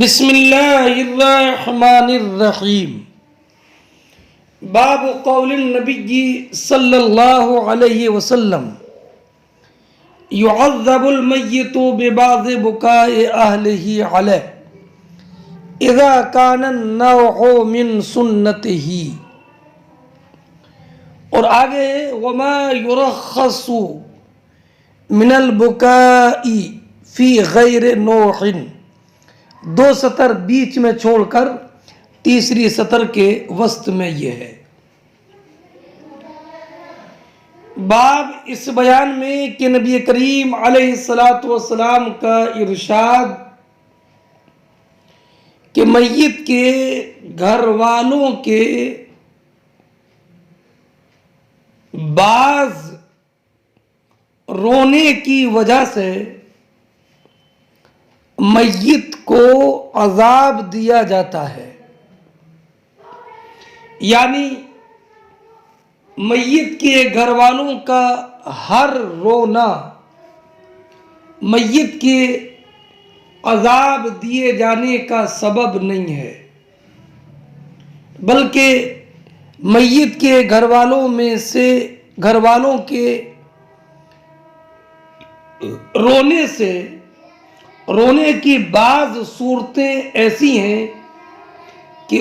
بسم اللہ الرحمن الرحیم۔ باب قول النبی صلی اللہ علیہ وسلم يعذب المیت ببعض بکاء اہلہ علیہ اذا کان النوح من سنتہ۔ اور آگے وما یرخص من البکاء فی غیر نوح، دو سطر بیچ میں چھوڑ کر تیسری سطر کے وسط میں یہ ہے۔ باب اس بیان میں کہ نبی کریم علیہ السلام کا ارشاد کہ میت کے گھر والوں کے بعض رونے کی وجہ سے میت کو عذاب دیا جاتا ہے، یعنی میت کے گھر والوں کا ہر رونا میت کے عذاب دیے جانے کا سبب نہیں ہے، بلکہ میت کے گھر والوں میں سے گھر والوں کے رونے کی بعض صورتیں ایسی ہیں کہ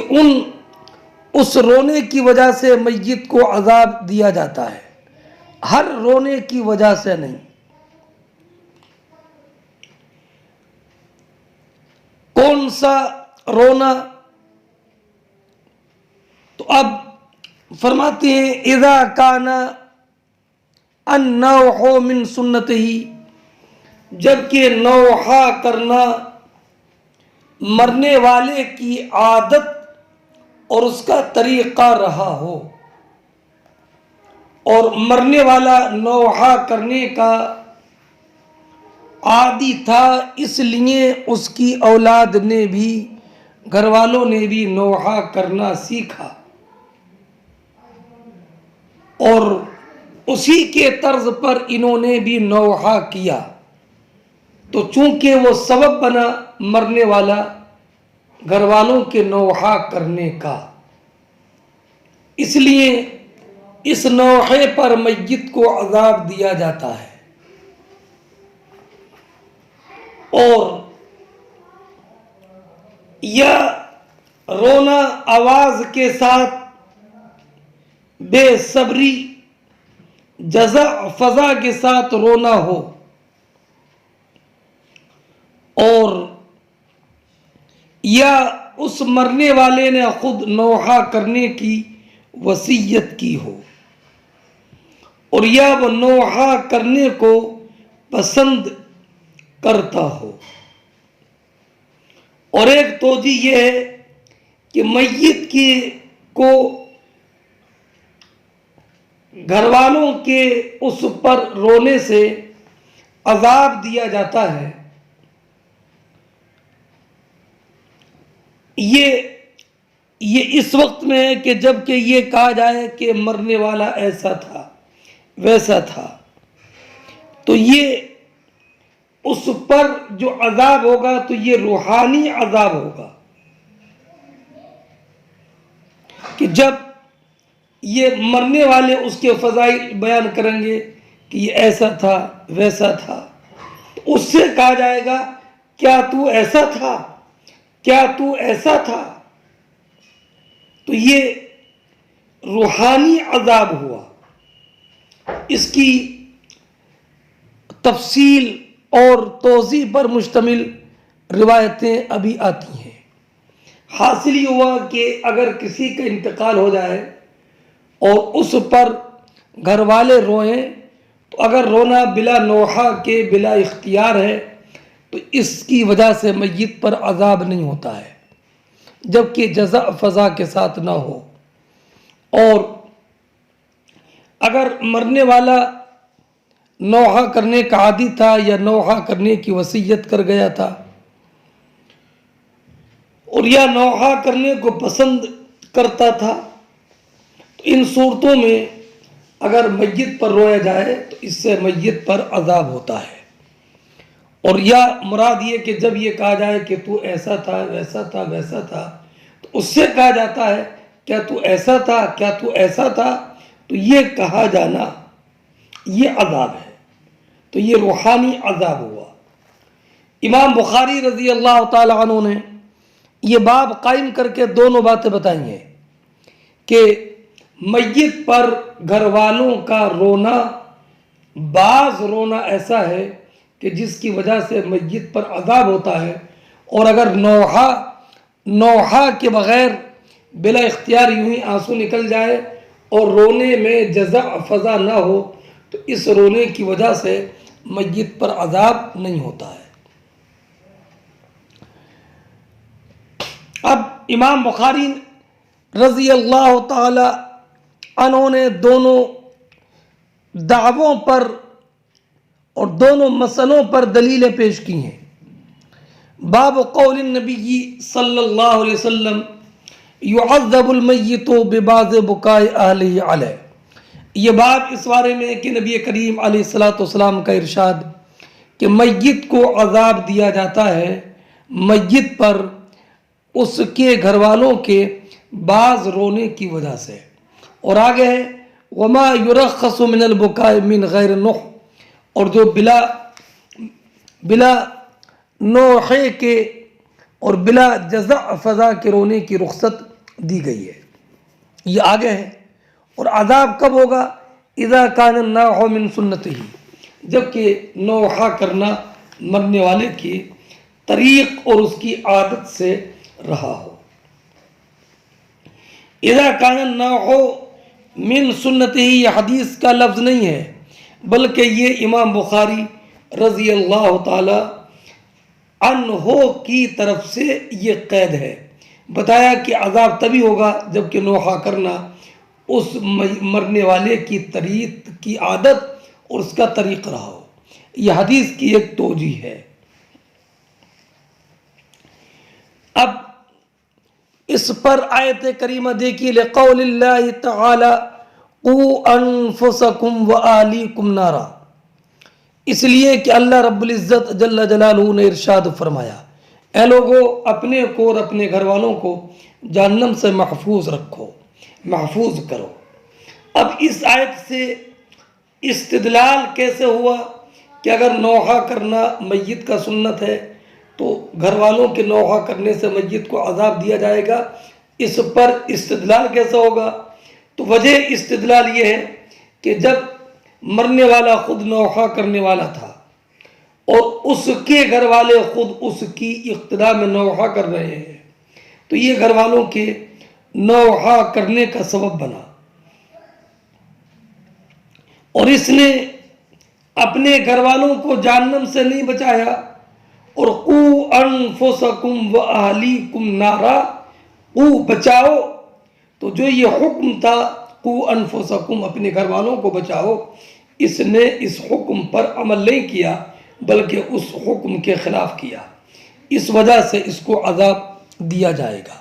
اس رونے کی وجہ سے میت کو عذاب دیا جاتا ہے، ہر رونے کی وجہ سے نہیں۔ کون سا رونا؟ تو اب فرماتے ہیں اذا کان النوح من سنتہ، جبکہ نوحہ کرنا مرنے والے کی عادت اور اس کا طریقہ رہا ہو، اور مرنے والا نوحہ کرنے کا عادی تھا، اس لیے اس کی اولاد نے بھی، گھر والوں نے بھی نوحہ کرنا سیکھا، اور اسی کے طرز پر انہوں نے بھی نوحہ کیا، تو چونکہ وہ سبب بنا مرنے والا گھر والوں کے نوحہ کرنے کا، اس لیے اس نوحے پر میت کو عذاب دیا جاتا ہے۔ اور یا رونا آواز کے ساتھ بے صبری جزع فضا کے ساتھ رونا ہو، اور یا اس مرنے والے نے خود نوحہ کرنے کی وصیت کی ہو، اور یا وہ نوحہ کرنے کو پسند کرتا ہو۔ اور ایک توجہ یہ ہے کہ میت کو گھر والوں کے اس پر رونے سے عذاب دیا جاتا ہے، یہ اس وقت میں ہے کہ جب کہ یہ کہا جائے کہ مرنے والا ایسا تھا ویسا تھا، تو یہ اس پر جو عذاب ہوگا تو یہ روحانی عذاب ہوگا، کہ جب یہ مرنے والے اس کے فضائل بیان کریں گے کہ یہ ایسا تھا ویسا تھا، تو اس سے کہا جائے گا کیا تو ایسا تھا، کیا تو ایسا تھا، تو یہ روحانی عذاب ہوا۔ اس کی تفصیل اور توضیح پر مشتمل روایتیں ابھی آتی ہیں۔ حاصل یہ ہوا کہ اگر کسی کا انتقال ہو جائے اور اس پر گھر والے روئیں، تو اگر رونا بلا نوحہ کے بلا اختیار ہے تو اس کی وجہ سے میت پر عذاب نہیں ہوتا ہے، جبکہ جزع فضا کے ساتھ نہ ہو۔ اور اگر مرنے والا نوحہ کرنے کا عادی تھا یا نوحہ کرنے کی وصیت کر گیا تھا، اور یا نوحہ کرنے کو پسند کرتا تھا، تو ان صورتوں میں اگر میت پر رویا جائے تو اس سے میت پر عذاب ہوتا ہے۔ اور یا مراد یہ کہ جب یہ کہا جائے کہ تو ایسا تھا ویسا تھا ویسا تھا، تو اس سے کہا جاتا ہے کیا تو ایسا تھا، کیا تو ایسا تھا، تو یہ کہا جانا یہ عذاب ہے، تو یہ روحانی عذاب ہوا۔ امام بخاری رضی اللہ تعالی عنہ نے یہ باب قائم کر کے دونوں باتیں بتائی ہیں کہ میت پر گھر والوں کا رونا، بعض رونا ایسا ہے کہ جس کی وجہ سے میت پر عذاب ہوتا ہے، اور اگر نوحہ کے بغیر بلا اختیار یوں ہی آنسو نکل جائے اور رونے میں جزع فضا نہ ہو تو اس رونے کی وجہ سے میت پر عذاب نہیں ہوتا ہے۔ اب امام بخاری رضی اللہ تعالی عنہ نے دونوں دعووں پر اور دونوں مسئلوں پر دلیلیں پیش کی ہیں۔ باب قول النبی صلی اللہ علیہ وسلم یعذب المیت ببعض بکاء اہلہ علیہ، یہ باب اس بارے میں کہ نبی کریم علیہ السلام کا ارشاد کہ میت کو عذاب دیا جاتا ہے میت پر اس کے گھر والوں کے بعض رونے کی وجہ سے، اور آگے ہے وما یرخص من البکاء من غیر نوح، اور جو بلا نوحے کے اور بلا جزع فضا کے رونے کی رخصت دی گئی ہے، یہ آگے ہے۔ اور عذاب کب ہوگا؟ اذا کان النوح من سنتہ، جبکہ نوحہ کرنا مرنے والے کی طریق اور اس کی عادت سے رہا ہو۔ اذا کان النوح من سنتہ، یہ حدیث کا لفظ نہیں ہے بلکہ یہ امام بخاری رضی اللہ تعالی عنہ کی طرف سے یہ قید ہے۔ بتایا کہ عذاب تبھی ہوگا جبکہ نوحہ کرنا اس مرنے والے کی طریق کی عادت اور اس کا طریق رہا ہو، یہ حدیث کی ایک توجیہ ہے۔ اب اس پر آیت کریمہ دیکھیے، لقول اللہ تعالی قوا انفسکم واہلیکم نارا، اس لیے کہ اللہ رب العزت جل جلالہ نے ارشاد فرمایا اے لوگو اپنے کو اور اپنے گھر والوں کو جہنم سے محفوظ رکھو، محفوظ کرو۔ اب اس آیت سے استدلال کیسے ہوا کہ اگر نوحہ کرنا میت کا سنت ہے تو گھر والوں کے نوحہ کرنے سے میت کو عذاب دیا جائے گا، اس پر استدلال کیسے ہوگا؟ تو وجہ استدلال یہ ہے کہ جب مرنے والا خود نوحہ کرنے والا تھا اور اس کے گھر والے خود اس کی اقتداء میں نوحہ کر رہے ہیں تو یہ گھر والوں کے نوحہ کرنے کا سبب بنا، اور اس نے اپنے گھر والوں کو جہنم سے نہیں بچایا، اور قوا انفسکم واہلیکم نارا، بچاؤ، تو جو یہ حکم تھا قوا انفسکم، اپنے گھر والوں کو بچاؤ، اس نے اس حکم پر عمل نہیں کیا بلکہ اس حکم کے خلاف کیا، اس وجہ سے اس کو عذاب دیا جائے گا۔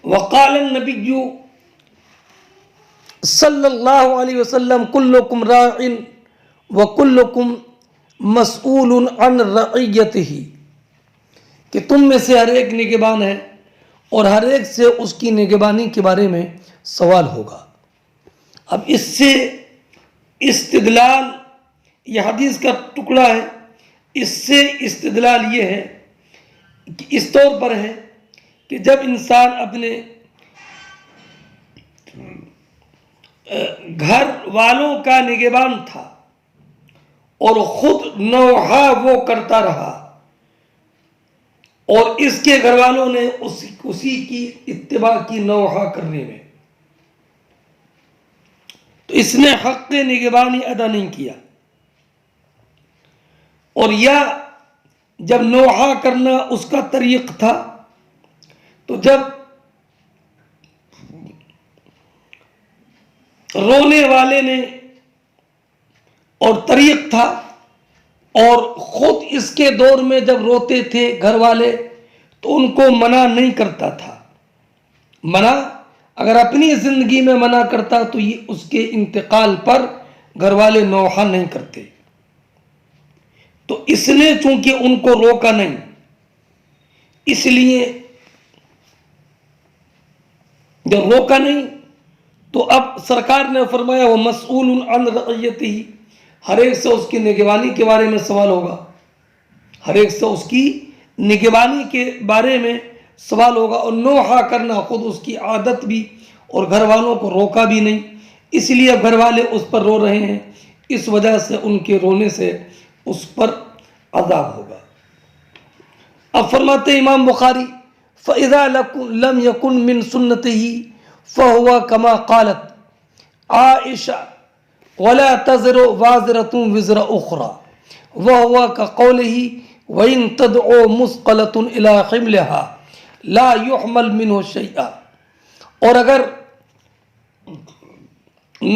وقال النبی صلی اللہ علیہ وسلم کلکم راع وکلکم مسئول عن رعیتہ، کہ تم میں سے ہر ایک نگہبان ہے اور ہر ایک سے اس کی نگہبانی کے بارے میں سوال ہوگا۔ اب اس سے استدلال، یہ حدیث کا ٹکڑا ہے، اس سے استدلال یہ ہے کہ اس طور پر ہے کہ جب انسان اپنے گھر والوں کا نگہبان تھا اور خود نوحہ وہ کرتا رہا اور اس کے گھر والوں نے اسی کی اتباع کی نوحہ کرنے میں، تو اس نے حق نگہبانی ادا نہیں کیا، اور یا جب نوحہ کرنا اس کا طریق تھا تو جب رونے والے نے اور طریق تھا اور خود اس کے دور میں جب روتے تھے گھر والے تو ان کو منع نہیں کرتا تھا، منع اگر اپنی زندگی میں منع کرتا تو یہ اس کے انتقال پر گھر والے نوحہ نہیں کرتے. تو اس نے چونکہ ان کو روکا نہیں، اس لیے جب روکا نہیں تو اب سرکار نے فرمایا وہ مسئول عن رعیتہ، ہر ایک سے اس کی نگرانی کے بارے میں سوال ہوگا، ہر ایک سے اس کی نگرانی کے بارے میں سوال ہوگا. اور نوحہ کرنا خود اس کی عادت بھی، اور گھر والوں کو روکا بھی نہیں، اس لیے گھر والے اس پر رو رہے ہیں، اس وجہ سے ان کے رونے سے اس پر عذاب ہوگا. اب فرماتے امام بخاری فَإِذَا لَمْ يَكُنْ مِنْ سُنَّتِهِ فَهُوَ كَمَا قَالَتْ عَائِشَةُ وَلَا تَزِرُ وَازِرَةٌ وِزْرَ أُخْرَى وَهُوَ كَقَوْلِهِ وَإِن تَدْعُ مُثْقَلَةٌ إِلَى حِمْلِهَا لَا يُحْمَلْ مِنْهُ شَيْئًا. اور اگر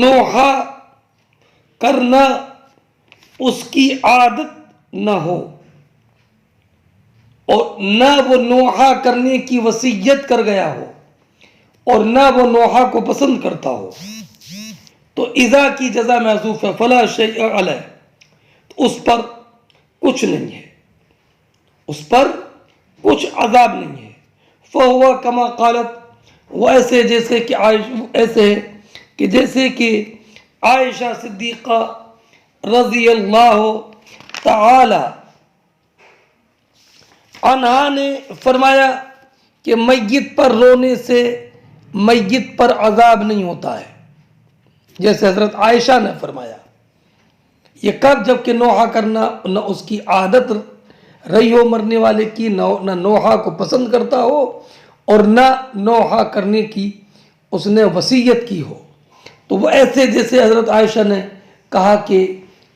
نوحہ کرنا اس کی عادت نہ ہو اور نہ وہ نوحہ کرنے کی وصیت کر گیا ہو اور نہ وہ نوحہ کو پسند کرتا ہو، تو اذا کی جزا محذوف ہے، فلا شیء علیہ، اس پر کچھ نہیں ہے، اس پر کچھ عذاب نہیں ہے. فہو کما قالت، وہ ایسے جیسے کہ عائشہ صدیقہ رضی اللہ تعالی عنہا نے فرمایا کہ میت پر رونے سے میت پر عذاب نہیں ہوتا ہے، جیسے حضرت عائشہ نے فرمایا. یہ کب؟ جب کہ نوحہ کرنا نہ اس کی عادت رہی ہو مرنے والے کی، نہ نوحہ کو پسند کرتا ہو اور نہ نوحہ کرنے کی اس نے وصیت کی ہو. تو وہ ایسے جیسے حضرت عائشہ نے کہا کہ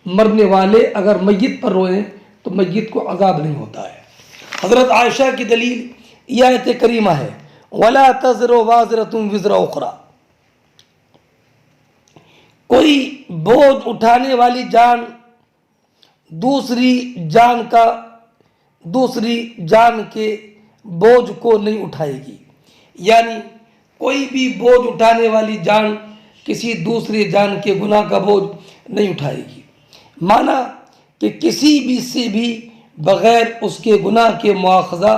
مرنے والے اگر میت پر روئیں تو میت کو عذاب نہیں ہوتا ہے. حضرت عائشہ کی دلیل یہ آیت کریمہ ہے وَلَا تَزِرُ وَازِرَةٌ وِزْرَ أُخْرَى. کوئی بوجھ اٹھانے والی جان دوسری جان کے بوجھ کو نہیں اٹھائے گی. یعنی کوئی بھی بوجھ اٹھانے والی جان کسی دوسری جان کے گناہ کا بوجھ نہیں اٹھائے گی. مانا کہ کسی بھی سے بھی بغیر اس کے گناہ کے مواخذہ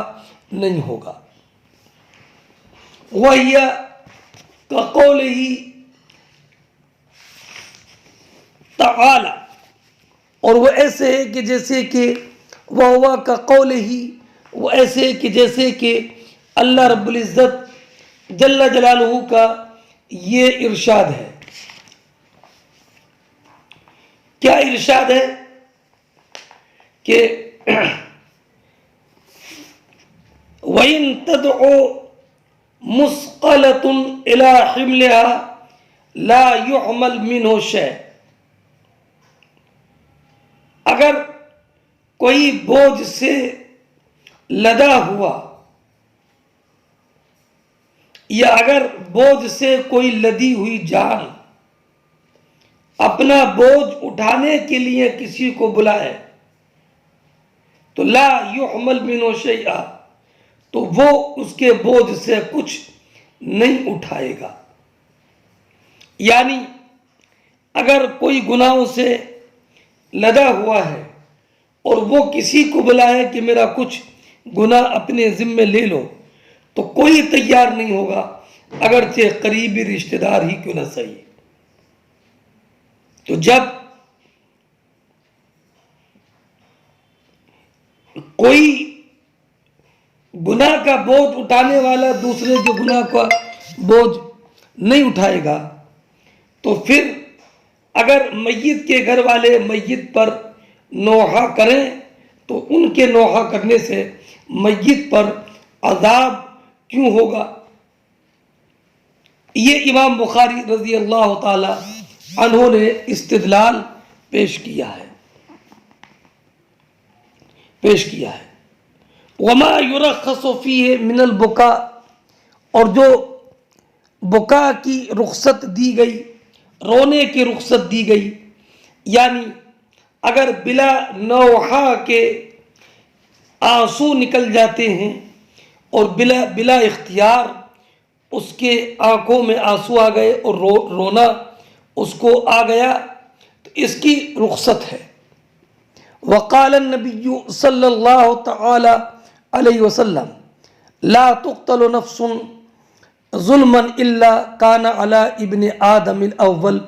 نہیں ہوگا. وَهِيَ كَقَوْلِهِ تعالی، اور وہ ایسے ہے کہ جیسے کہ وَهُوَ كَقَوْلِهِ، وہ ایسے ہے کہ جیسے کہ اللہ رب العزت جل جلالہ کا یہ ارشاد ہے. کیا ارشاد ہے؟ کہ وَإِن تَدْعُ مُثْقَلَةٌ إِلَى حِمْلِهَا لَا يُحْمَلْ مِنْهُ شَيْءٌ. اگر کوئی بوجھ سے لدا ہوا یا اگر بوجھ سے کوئی لدی ہوئی جان اپنا بوجھ اٹھانے کے لیے کسی کو بلائے تو لا یحمل منہ شیئا، تو وہ اس کے بوجھ سے کچھ نہیں اٹھائے گا. یعنی اگر کوئی گناہوں سے لدا ہوا ہے اور وہ کسی کو بلائے کہ میرا کچھ گناہ اپنے ذمے لے لو، تو کوئی تیار نہیں ہوگا اگرچہ قریبی رشتہ دار ہی کیوں نہ صحیح. تو جب کوئی گناہ کا بوجھ اٹھانے والا دوسرے کے گناہ کا بوجھ نہیں اٹھائے گا، تو پھر اگر میت کے گھر والے میت پر نوحہ کریں تو ان کے نوحہ کرنے سے میت پر عذاب کیوں ہوگا؟ یہ امام بخاری رضی اللہ تعالی عنہ نے استدلال پیش کیا ہے. وما یرخص فیہ من البکاء، اور جو بکا کی رخصت دی گئی، رونے کی رخصت دی گئی، یعنی اگر بلا نوحہ کے آنسو نکل جاتے ہیں اور بلا اختیار اس کے آنکھوں میں آنسو آ گئے اور رونا اس کو آ گیا، تو اس کی رخصت ہے۔ وقال النبی صلی اللہ تعالی علیہ وسلم لا تقتل نفس ظلما الا کان علی ابن آدم الاول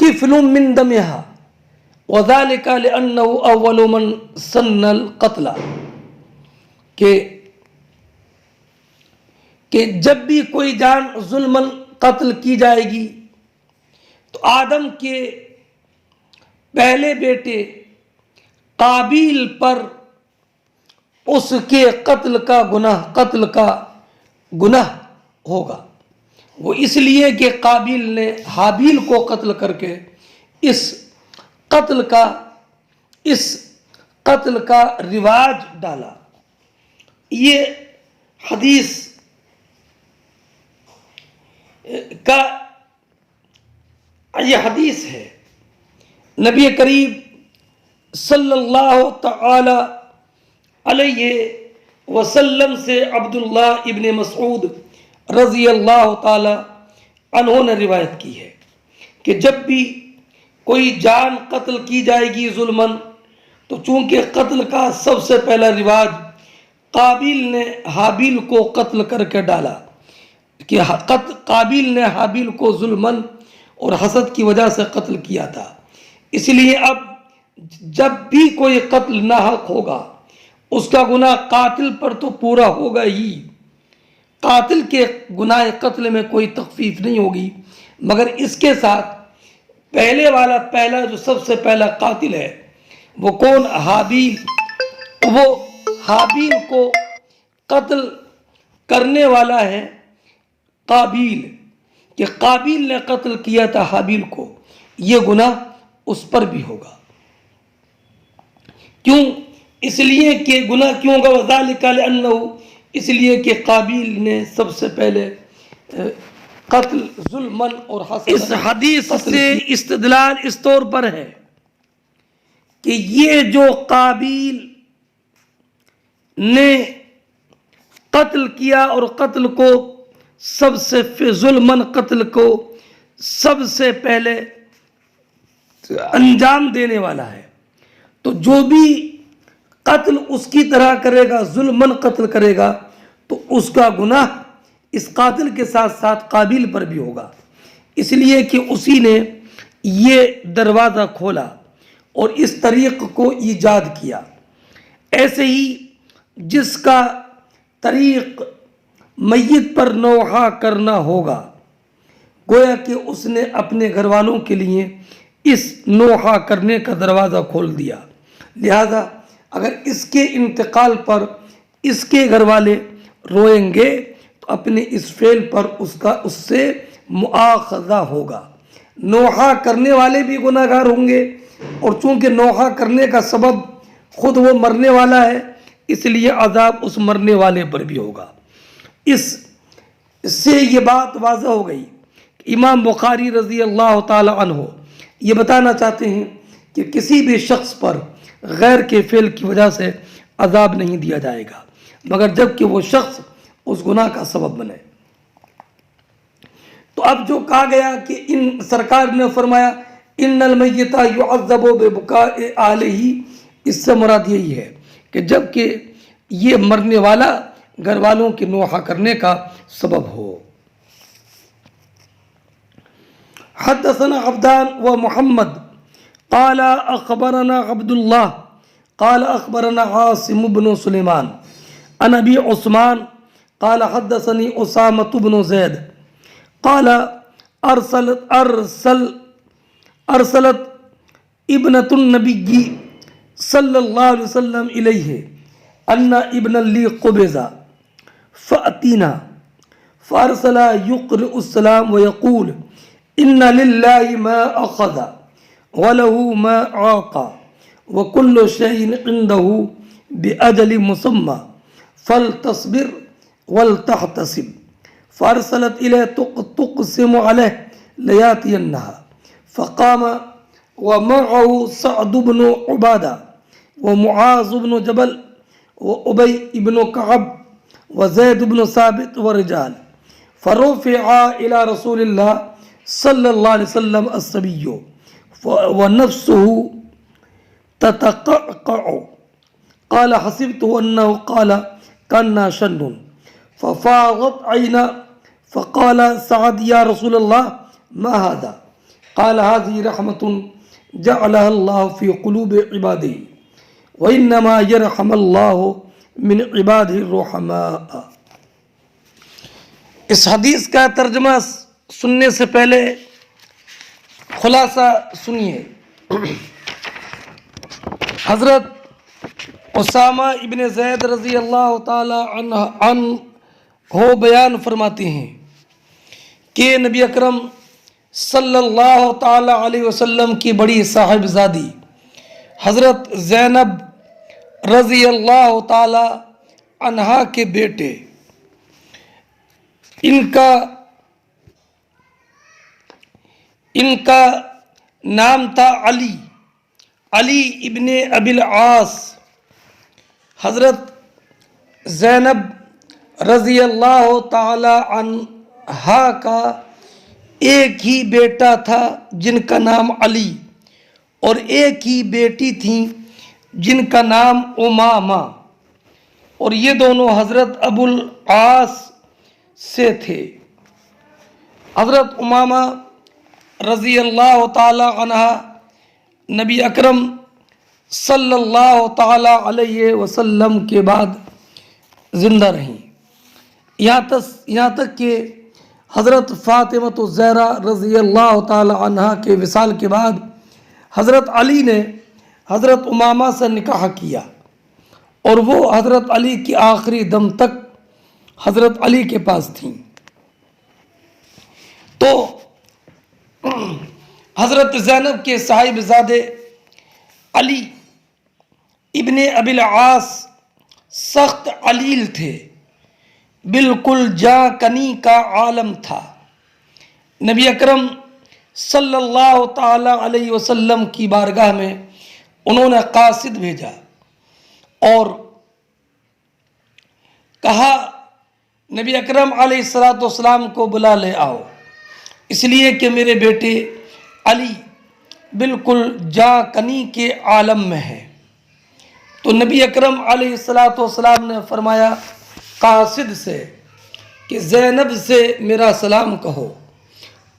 کفل من دمها وذلك لأنه اول من سن القتل، کہ جب بھی کوئی جان ظلماً قتل کی جائے گی تو آدم کے پہلے بیٹے قابیل پر اس کے قتل کا گناہ ہوگا۔ وہ اس لیے کہ قابیل نے حابیل کو قتل کر کے اس قتل کا رواج ڈالا۔ یہ حدیث ہے نبی کریم صلی اللہ تعالی علیہ وسلم سے عبداللہ ابن مسعود رضی اللہ تعالی عنہ نے روایت کی ہے کہ جب بھی کوئی جان قتل کی جائے گی ظلماً، تو چونکہ قتل کا سب سے پہلا رواج قابیل نے حابیل کو قتل کر کے ڈالا، کہ قابیل نے حابیل کو ظلماً اور حسد کی وجہ سے قتل کیا تھا، اس لیے اب جب بھی کوئی قتل ناحق ہوگا اس کا گناہ قاتل پر تو پورا ہوگا ہی، قاتل کے گناہ قتل میں کوئی تخفیف نہیں ہوگی، مگر اس کے ساتھ پہلا جو سب سے پہلا قاتل ہے وہ کون؟ حابیل۔ وہ حابیل کو قتل کرنے والا ہے قابیل، کہ قابیل نے قتل کیا تھا حابیل کو، یہ گناہ اس پر بھی ہوگا۔ کیوں؟ اس لیے کہ گناہ کیوں ہوگا؟ وذالک لأنہ، اس لیے کہ قابیل نے سب سے پہلے قتل ظلماً اور حسد۔ اس حدیث سے استدلال اس طور پر ہے کہ یہ جو قابیل نے قتل کیا اور قتل کو ظلماً قتل کو سب سے پہلے انجام دینے والا ہے، تو جو بھی قتل اس کی طرح کرے گا، ظلماً قتل کرے گا، تو اس کا گناہ اس قاتل کے ساتھ ساتھ قابیل پر بھی ہوگا، اس لیے کہ اسی نے یہ دروازہ کھولا اور اس طریق کو ایجاد کیا۔ ایسے ہی جس کا طریق میت پر نوحہ کرنا ہوگا، گویا کہ اس نے اپنے گھر والوں کے لیے اس نوحہ کرنے کا دروازہ کھول دیا، لہذا اگر اس کے انتقال پر اس کے گھر والے روئیں گے تو اپنے اس فعل پر اس سے مؤاخذہ ہوگا۔ نوحہ کرنے والے بھی گناہ گار ہوں گے، اور چونکہ نوحہ کرنے کا سبب خود وہ مرنے والا ہے، اس لیے عذاب اس مرنے والے پر بھی ہوگا۔ اس سے یہ بات واضح ہو گئی۔ امام بخاری رضی اللہ تعالی عنہ یہ بتانا چاہتے ہیں کہ کسی بھی شخص پر غیر کے فعل کی وجہ سے عذاب نہیں دیا جائے گا، مگر جب کہ وہ شخص اس گناہ کا سبب بنے۔ تو اب جو کہا گیا کہ سرکار نے فرمایا ان المیت یعذب ببکاء اہلہ، اس سے مراد یہی ہے کہ جب کہ یہ مرنے والا گھر والوں کے نوحہ کرنے کا سبب ہو۔ حدثنا عبدان و محمد قال اخبرنا عبد الله قال اخبرنا عاصم بن سلیمان عن ابی عثمان قال حدثني اسامة بن زید قال ارسلت ابنة النبی صلی اللہ علیہ وسلم الیہ ان ابن لی قبض فأتینا فارسل یقرئ السلام ویقول ان للہ ما اخذ وله ما عاقى وكل شيء عنده بأجل مسمى فلتصبر ولتحتسب فارسلت إليه تقسم عليه لياتينها فقام ومعه سعد بن عبادة ومعاذ بن جبل وأبي بن كعب وزيد بن ثابت ورجال فرفع إلى رسول الله صلی اللہ علیہ وسلم الصبی ونفسه تتقعقع قال حسبته أنه قال كنا شن ففاضت عينا فقال سعد يا رسول الله ما هذا قال هذه رحمة جعلها الله في قلوب عباده وإنما يرحم الله من عباده الرحماء۔ اس حدیث کا ترجمہ سننے سے پہلے خلاصہ سنیے۔ حضرت اسامہ ابن زید رضی اللہ تعالی عنہ بیان فرماتے ہیں کہ نبی اکرم صلی اللہ تعالی علیہ وسلم کی بڑی صاحبزادی حضرت زینب رضی اللہ تعالی عنہا کے بیٹے، ان کا نام تھا علی ابن ابی العاص۔ حضرت زینب رضی اللہ تعالی عنہا کا ایک ہی بیٹا تھا جن کا نام علی، اور ایک ہی بیٹی تھیں جن کا نام امامہ، اور یہ دونوں حضرت ابو العاص سے تھے۔ حضرت امامہ رضی اللہ تعالی عنہ نبی اکرم صلی اللہ تعالی علیہ وسلم کے بعد زندہ رہیں، یہاں تک کہ حضرت فاطمہ الزہرا رضی اللہ تعالی عنہ کے وصال کے بعد حضرت علی نے حضرت امامہ سے نکاح کیا، اور وہ حضرت علی کی آخری دم تک حضرت علی کے پاس تھیں۔ تو حضرت زینب کے صاحبزادے علی ابن ابی العاص سخت علیل تھے، بالکل جاں کنی کا عالم تھا۔ نبی اکرم صلی اللہ تعالی علیہ وسلم کی بارگاہ میں انہوں نے قاصد بھیجا اور کہا نبی اکرم علیہ السلام کو بلا لے آؤ، اس لیے کہ میرے بیٹے علی بالکل جاں کنی کے عالم میں ہے۔ تو نبی اکرم علیہ السلام نے فرمایا قاصد سے کہ زینب سے میرا سلام کہو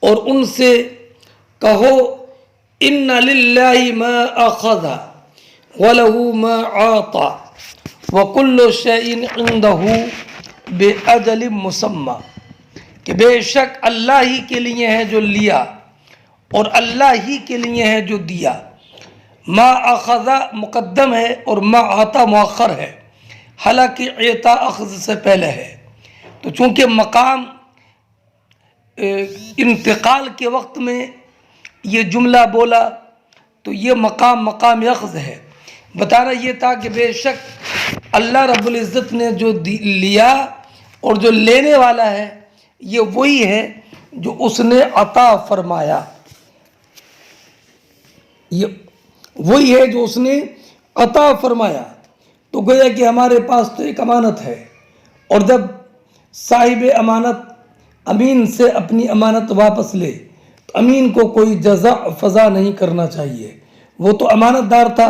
اور ان سے کہو ان للہ ما اخذ وله ما اعطى وكل شيء عنده باجل مسمى، کہ بے شک اللہ ہی کے لیے ہے جو لیا اور اللہ ہی کے لیے ہے جو دیا۔ ما اخذ مقدم ہے اور ما عطا مؤخر ہے، حالانکہ عطا اخذ سے پہلے ہے۔ تو چونکہ مقام انتقال کے وقت میں یہ جملہ بولا تو یہ مقام اخذ ہے، بتانا یہ تھا کہ بے شک اللہ رب العزت نے جو لیا اور جو لینے والا ہے یہ وہی ہے جو اس نے عطا فرمایا، یہ وہی ہے جو اس نے عطا فرمایا۔ تو گویا کہ ہمارے پاس تو ایک امانت ہے، اور جب صاحب امانت امین سے اپنی امانت واپس لے تو امین کو کوئی جزا فضا نہیں کرنا چاہیے، وہ تو امانت دار تھا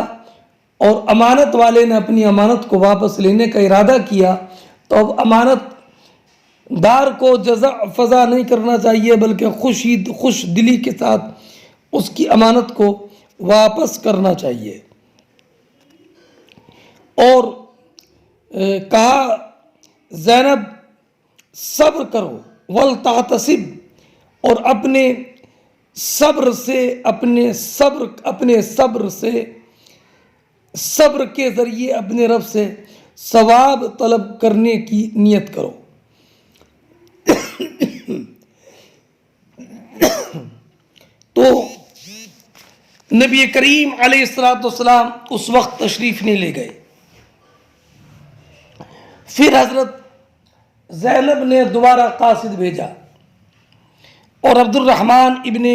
اور امانت والے نے اپنی امانت کو واپس لینے کا ارادہ کیا، تو اب امانت دار کو جزا فضا نہیں کرنا چاہیے بلکہ خوش دلی کے ساتھ اس کی امانت کو واپس کرنا چاہیے۔ اور کہا زینب صبر کرو ولتحتسب، اور اپنے صبر کے ذریعے اپنے رب سے ثواب طلب کرنے کی نیت کرو۔ تو نبی کریم علیہ السلام اس وقت تشریف نہیں لے گئے۔ پھر حضرت زینب نے دوبارہ قاصد بھیجا، اور عبد الرحمن ابن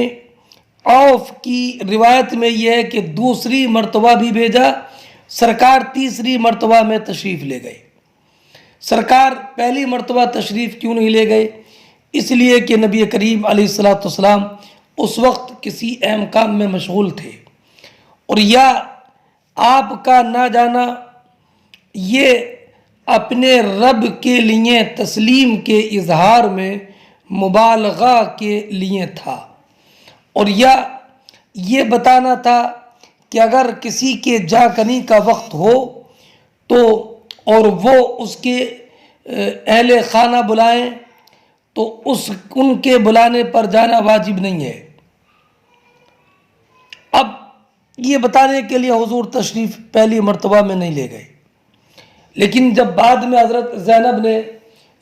عوف کی روایت میں یہ ہے کہ دوسری مرتبہ بھی بھیجا، سرکار تیسری مرتبہ میں تشریف لے گئے۔ سرکار پہلی مرتبہ تشریف کیوں نہیں لے گئے؟ اس لیے کہ نبی کریم علیہ الصلوۃ والسلام اس وقت کسی اہم کام میں مشغول تھے، اور یا آپ کا نہ جانا یہ اپنے رب کے لیے تسلیم کے اظہار میں مبالغہ کے لیے تھا، اور یا یہ بتانا تھا کہ اگر کسی کے جا کنی کا وقت ہو تو اور وہ اس کے اہل خانہ بلائیں تو ان کے بلانے پر جانا واجب نہیں ہے۔ اب یہ بتانے کے لیے حضور تشریف پہلی مرتبہ میں نہیں لے گئے، لیکن جب بعد میں حضرت زینب نے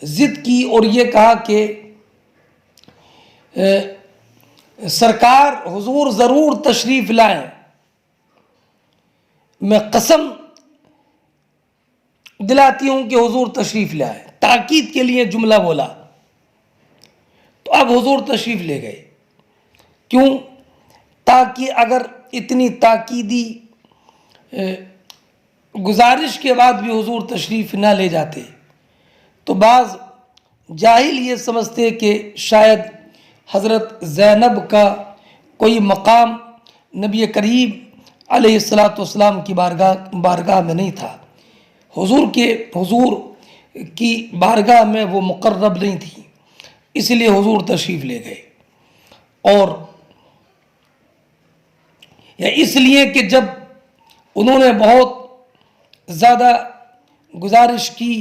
ضد کی اور یہ کہا کہ سرکار حضور ضرور تشریف لائیں، میں قسم دلاتی ہوں کہ حضور تشریف لائیں، تاکید کے لیے جملہ بولا، تو اب حضور تشریف لے گئے۔ کیوں؟ تاکہ اگر اتنی تاکیدی گزارش کے بعد بھی حضور تشریف نہ لے جاتے تو بعض جاہل یہ سمجھتے کہ شاید حضرت زینب کا کوئی مقام نبی کریم علیہ الصلوۃ والسلام کی بارگاہ میں نہیں تھا، حضور کی بارگاہ میں وہ مقرب نہیں تھی، اس لیے حضور تشریف لے گئے۔ اور یا اس لیے کہ جب انہوں نے بہت زیادہ گزارش کی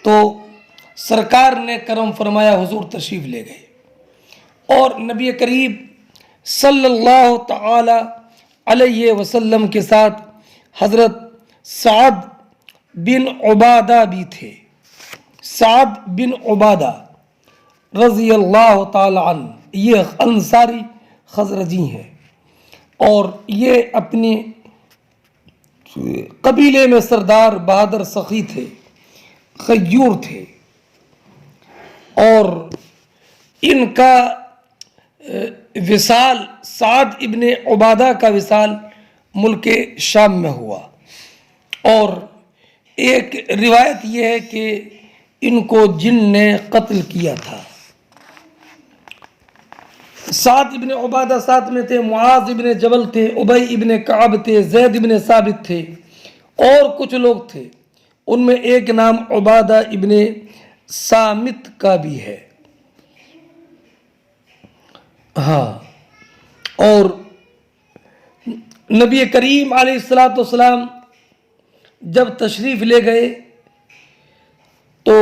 تو سرکار نے کرم فرمایا، حضور تشریف لے گئے، اور نبی کریم صلی اللہ تعالی علیہ وسلم کے ساتھ حضرت سعد بن عبادہ بھی تھے۔ سعد بن عبادہ رضی اللہ تعالی عنہ یہ انصاری خزرجی ہیں، اور یہ اپنے قبیلے میں سردار بہادر سخی تھے، غیور تھے، اور ان کا وصال سعد ابن عبادہ کا وصال ملک شام میں ہوا، اور ایک روایت یہ ہے کہ ان کو جن نے قتل کیا تھا۔ سعد ابن عبادہ ساتھ میں تھے، معاذ ابن جبل تھے، ابی ابن کعب تھے، زید ابن ثابت تھے، اور کچھ لوگ تھے، ان میں ایک نام عبادہ ابن سامت کا بھی ہے۔ ہاں، اور نبی کریم علیہ الصلوۃ والسلام جب تشریف لے گئے تو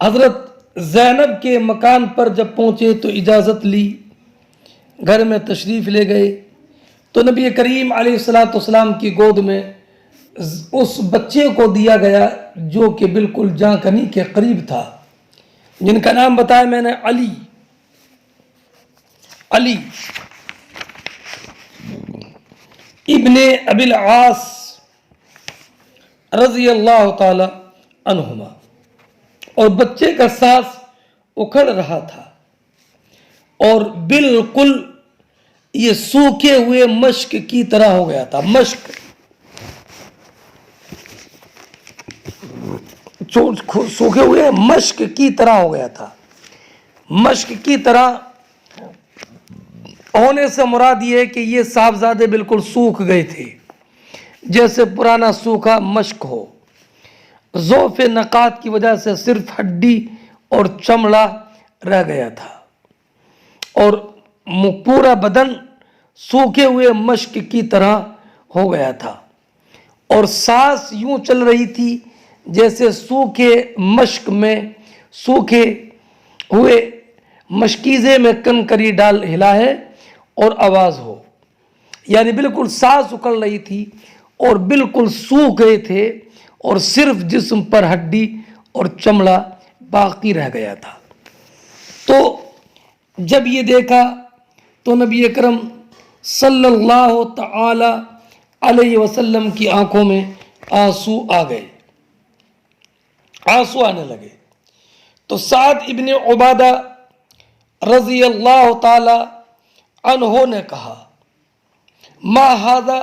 حضرت زینب کے مکان پر جب پہنچے تو اجازت لی، گھر میں تشریف لے گئے تو نبی کریم علیہ الصلوۃ والسلام کی گود میں اس بچے کو دیا گیا جو کہ بالکل جاں کنی کے قریب تھا، جن کا نام بتایا میں نے، علی ابن ابی العاص رضی اللہ تعالی عنہما، اور بچے کا سانس اکھڑ رہا تھا اور بالکل یہ سوکھے ہوئے مشک کی طرح ہو گیا تھا، مشک سوکھے ہوئے مشک کی طرح ہو گیا تھا۔ مشک کی طرح ہونے سے مراد یہ ہے کہ یہ صاحبزادے بالکل سوکھ گئے تھے، جیسے پرانا سوکھا مشک ہو، ضعف نقات کی وجہ سے صرف ہڈی اور چمڑا رہ گیا تھا، اور پورا بدن سوکھے ہوئے مشک کی طرح ہو گیا تھا، اور سانس یوں چل رہی تھی جیسے سوکھے مشک میں، سوکھے ہوئے مشکیزے میں کنکری ڈال ہلا ہے اور آواز ہو، یعنی بالکل سانس اکھڑ رہی تھی اور بالکل سوکھ گئے تھے، اور صرف جسم پر ہڈی اور چمڑا باقی رہ گیا تھا۔ تو جب یہ دیکھا تو نبی اکرم صلی اللہ تعالی علیہ وسلم کی آنکھوں میں آنسو آ گئے، آنسو آنے لگے۔ تو سعد ابن عبادہ رضی اللہ تعالی عنہ نے کہا، ما ھذا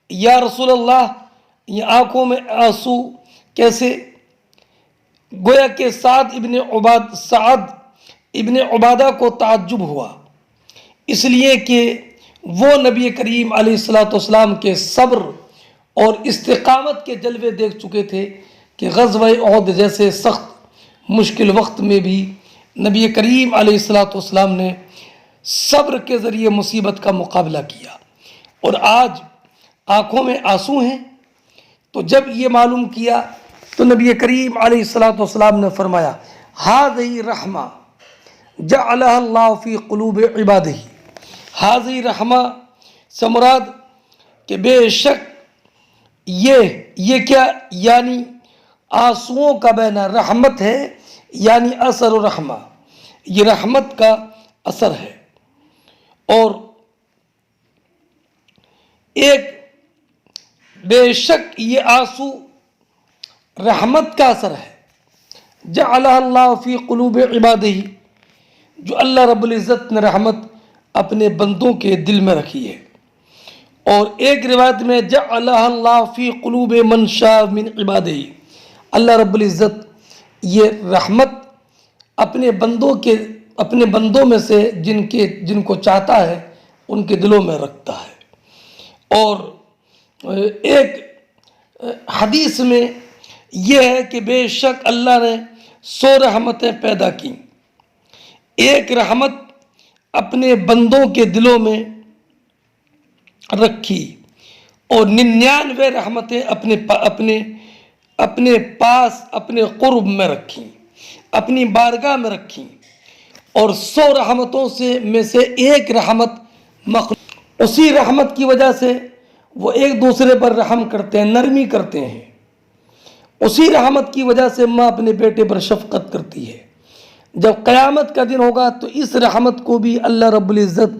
یا رسول اللہ، یہ آنکھوں میں آنسو کیسے؟ گویا کہ سعد ابن عبادہ کو تعجب ہوا، اس لیے کہ وہ نبی کریم علیہ الصلوۃ والسلام کے صبر اور استقامت کے جلوے دیکھ چکے تھے کہ غزوہ احد جیسے سخت مشکل وقت میں بھی نبی کریم علیہ الصلوۃ والسلام نے صبر کے ذریعے مصیبت کا مقابلہ کیا، اور آج آنکھوں میں آنسو ہیں۔ تو جب یہ معلوم کیا تو نبی کریم علیہ الصلوۃ والسلام نے فرمایا ہذہ رحمہ جعلها اللہ فی قلوب عبادہ، ہذہ رحمہ سے مراد کہ بے شک یہ کیا، یعنی آنسوؤں کا بہنا رحمت ہے، یعنی اثر و رحمہ، یہ رحمت کا اثر ہے، اور ایک بے شک یہ آنسو رحمت کا اثر ہے، جعلہ اللہ فی قلوب عبادہ، جو اللہ رب العزت نے رحمت اپنے بندوں کے دل میں رکھی ہے، اور ایک روایت میں جعلہ اللہ فی قلوب من شاء من عبادہ، اللہ رب العزت یہ رحمت اپنے بندوں میں سے جن کو چاہتا ہے ان کے دلوں میں رکھتا ہے۔ اور ایک حدیث میں یہ ہے کہ بے شک اللہ نے 100 رحمتیں پیدا کی، ایک رحمت اپنے بندوں کے دلوں میں رکھی اور 99 رحمتیں اپنے پاس اپنے قرب میں رکھیں، اپنی بارگاہ میں رکھیں، اور 100 رحمتوں میں سے ایک رحمت مخلوق، اسی رحمت کی وجہ سے وہ ایک دوسرے پر رحم کرتے ہیں، نرمی کرتے ہیں، اسی رحمت کی وجہ سے ماں اپنے بیٹے پر شفقت کرتی ہے۔ جب قیامت کا دن ہوگا تو اس رحمت کو بھی اللہ رب العزت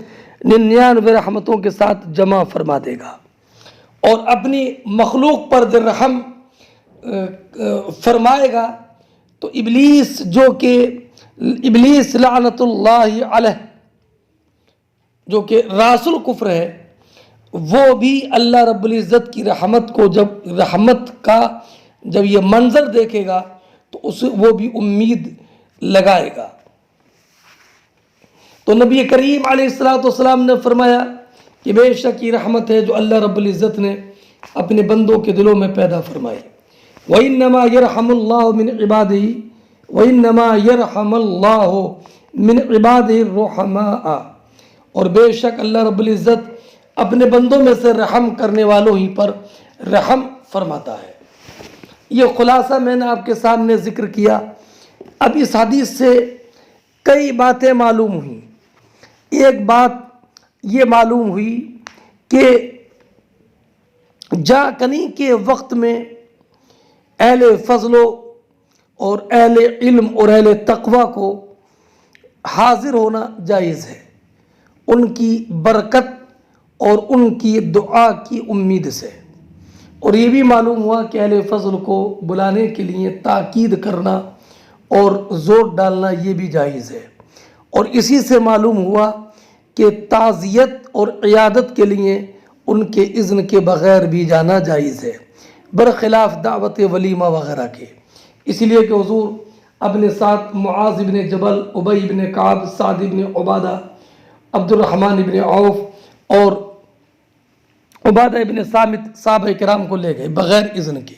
99 رحمتوں کے ساتھ جمع فرما دے گا، اور اپنی مخلوق پر جب رحم فرمائے گا تو ابلیس لعنت اللہ علیہ، جو کہ راس الکفر ہے، وہ بھی اللہ رب العزت کی رحمت کا جب یہ منظر دیکھے گا تو وہ بھی امید لگائے گا۔ تو نبی کریم علیہ الصلوۃ والسلام نے فرمایا کہ بے شک یہ رحمت ہے جو اللہ رب العزت نے اپنے بندوں کے دلوں میں پیدا فرمائی۔ وَإِنَّمَا يَرْحَمُ اللَّهُ مِنْ عِبَادِهِ وَإِنَّمَا يَرْحَمُ اللَّهُ مِنْ عِبَادِهِ الرُّحَمَاءَ، اور بے شک اللہ رب العزت اپنے بندوں میں سے رحم کرنے والوں ہی پر رحم فرماتا ہے۔ یہ خلاصہ میں نے آپ کے سامنے ذکر کیا۔ اب اس حدیث سے کئی باتیں معلوم ہوئیں۔ ایک بات یہ معلوم ہوئی کہ جاکنی کے وقت میں اہل فضل اور اہل علم اور اہل تقوی کو حاضر ہونا جائز ہے، ان کی برکت اور ان کی دعا کی امید سے۔ اور یہ بھی معلوم ہوا کہ اہل فضل کو بلانے کے لیے تاکید کرنا اور زور ڈالنا یہ بھی جائز ہے، اور اسی سے معلوم ہوا کہ تعزیت اور عیادت کے لیے ان کے اذن کے بغیر بھی جانا جائز ہے، برخلاف دعوت ولیمہ وغیرہ کے۔ اس لیے کہ حضور اپنے ساتھ معاذ بن جبل، ابی بن کعب، سعد بن عبادہ، عبد الرحمن بن عوف اور عبادہ ابن صامت صحابہ کرام کو لے گئے بغیر اذن کے۔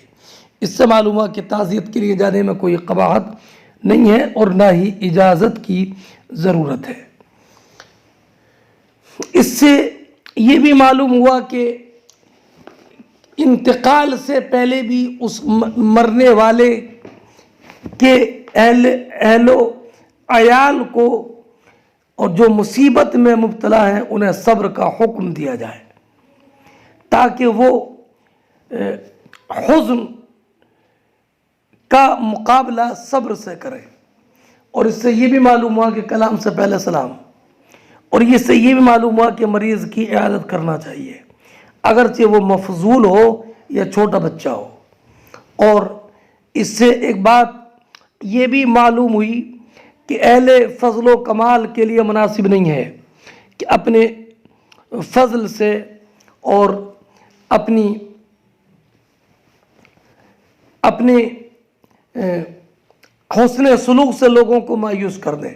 اس سے معلوم ہوا کہ تعزیت کے لیے جانے میں کوئی قباحت نہیں ہے اور نہ ہی اجازت کی ضرورت ہے۔ اس سے یہ بھی معلوم ہوا کہ انتقال سے پہلے بھی اس مرنے والے کے اہل و عیال کو اور جو مصیبت میں مبتلا ہیں انہیں صبر کا حکم دیا جائے، تاکہ وہ حزن کا مقابلہ صبر سے کریں۔ اور اس سے یہ بھی معلوم ہوا کہ کلام سے پہلے سلام، اور اس سے یہ بھی معلوم ہوا کہ مریض کی عیادت کرنا چاہیے، اگرچہ وہ مفضول ہو یا چھوٹا بچہ ہو۔ اور اس سے ایک بات یہ بھی معلوم ہوئی کہ اہل فضل و کمال کے لیے مناسب نہیں ہے کہ اپنے فضل سے اور حسن سلوک سے لوگوں کو مایوس کر دیں.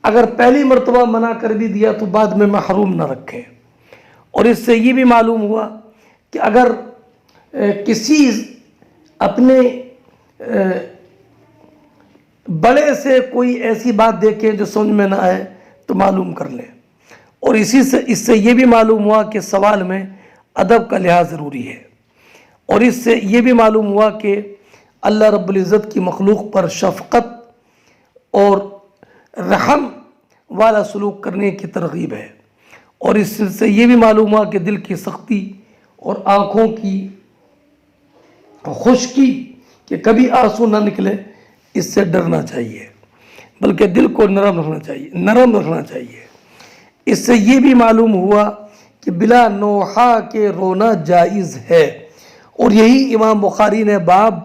اگر پہلی مرتبہ منع کر بھی دیا تو بعد میں محروم نہ رکھیں. اور اس سے یہ بھی معلوم ہوا کہ اگر کسی اپنے بڑے سے کوئی ایسی بات دیکھیں جو سمجھ میں نہ آئے تو معلوم کر لیں. اور اس سے یہ بھی معلوم ہوا کہ سوال میں ادب کا لحاظ ضروری ہے. اور اس سے یہ بھی معلوم ہوا کہ اللہ رب العزت کی مخلوق پر شفقت اور رحم والا سلوک کرنے کی ترغیب ہے. اور اس سے یہ بھی معلوم ہوا کہ دل کی سختی اور آنکھوں کی خشکی کہ کبھی آنسو نہ نکلے اس سے ڈرنا چاہیے، بلکہ دل کو نرم رکھنا چاہیے. اس سے یہ بھی معلوم ہوا کہ بلا نوحہ کے رونا جائز ہے. اور یہی امام بخاری نے باب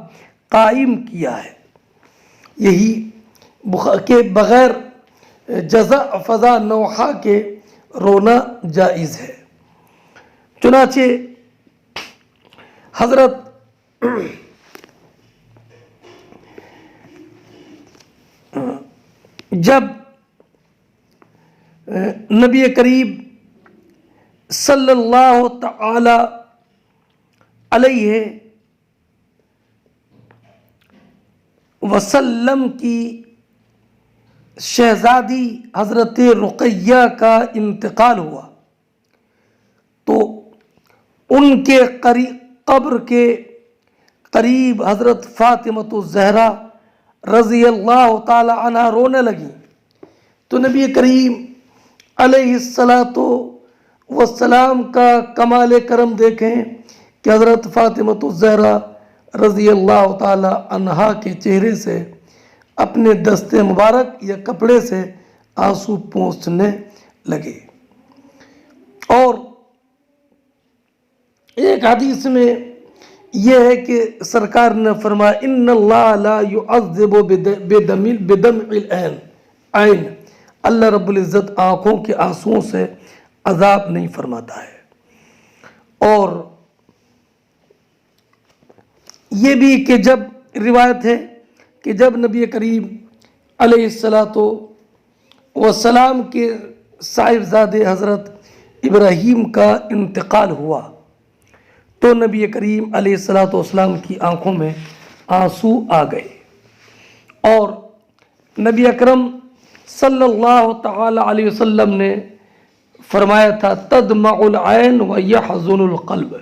قائم کیا ہے، یہی کہ بغیر جزا فضا نوحہ کے رونا جائز ہے. چنانچہ حضرت جب نبی کریم صلی اللہ تعالی علیہ وسلم کی شہزادی حضرت رقیہ کا انتقال ہوا تو ان کے قبر کے قریب حضرت فاطمۃ الزہرا رضی اللہ تعالی عنہ رونے لگیں. تو نبی کریم علیہ الصلاۃ والسلام کا کمال کرم دیکھیں کہ حضرت فاطمۃ الزہرا رضی اللہ تعالی عنہا کے چہرے سے اپنے دست مبارک یا کپڑے سے آنسو پوچھنے لگے. اور ایک حدیث میں یہ ہے کہ سرکار نے فرمایا ان اللہ لا يعذب بدمع العین، اللہ رب العزت آنکھوں کے آنسوؤں سے عذاب نہیں فرماتا ہے. اور یہ بھی کہ جب روایت ہے کہ جب نبی کریم علیہ الصلاۃ والسلام کے صاحبزادے حضرت ابراہیم کا انتقال ہوا تو نبی کریم علیہ الصلاۃ والسلام کی آنکھوں میں آنسو آ گئے. اور نبی اکرم صلی اللہ تعالی علیہ وسلم نے فرمایا تھا تدمع العین ویحزن القلب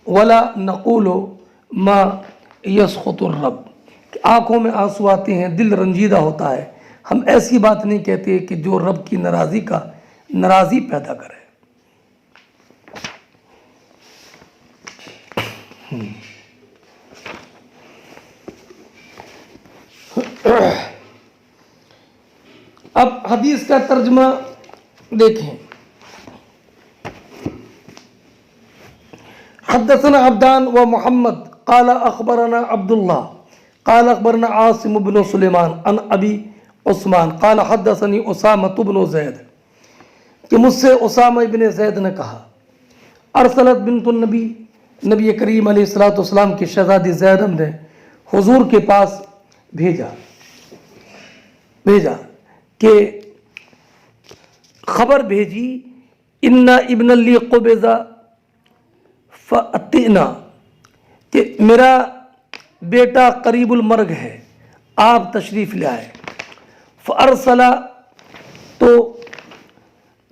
ولا نقول ما یسخط الرب، کہ آنکھوں میں آنسو آتے ہیں، دل رنجیدہ ہوتا ہے، ہم ایسی بات نہیں کہتے کہ جو رب کی ناراضی پیدا کرے. اب حدیث کا ترجمہ دیکھیں. حدثنا عبدان و محمد قال اخبرنا عبداللہ قال اخبرنا عاصم بن سلیمان عن ابی عثمان قال حدثني اسامہ بن زید، کہ مجھ سے اسامہ بن زید نے کہا ارسلت بنت النبی، نبی کریم علیہ الصلوۃ والسلام کی شہزادی زینب نے حضور کے پاس بھیجا کہ خبر بھیجی ان ابن لی قبضہ فاتنا، کہ میرا بیٹا قریب المرگ ہے، آپ تشریف لے آئے. فارسلا، تو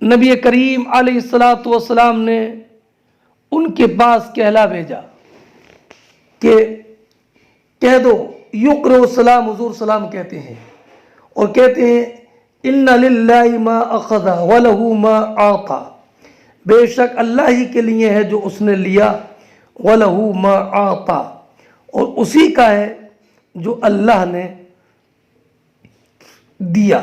نبی کریم علیہ الصلوۃ والسلام نے ان کے پاس کہلا بھیجا کہ کہہ دو یقرؤ السلام، حضور سلام کہتے ہیں اور کہتے ہیں ان للہ ما اخذ وله ما اعطى، بے شک اللہ ہی کے لیے ہے جو اس نے لیا، وله ما اعطى، اور اسی کا ہے جو اللہ نے دیا.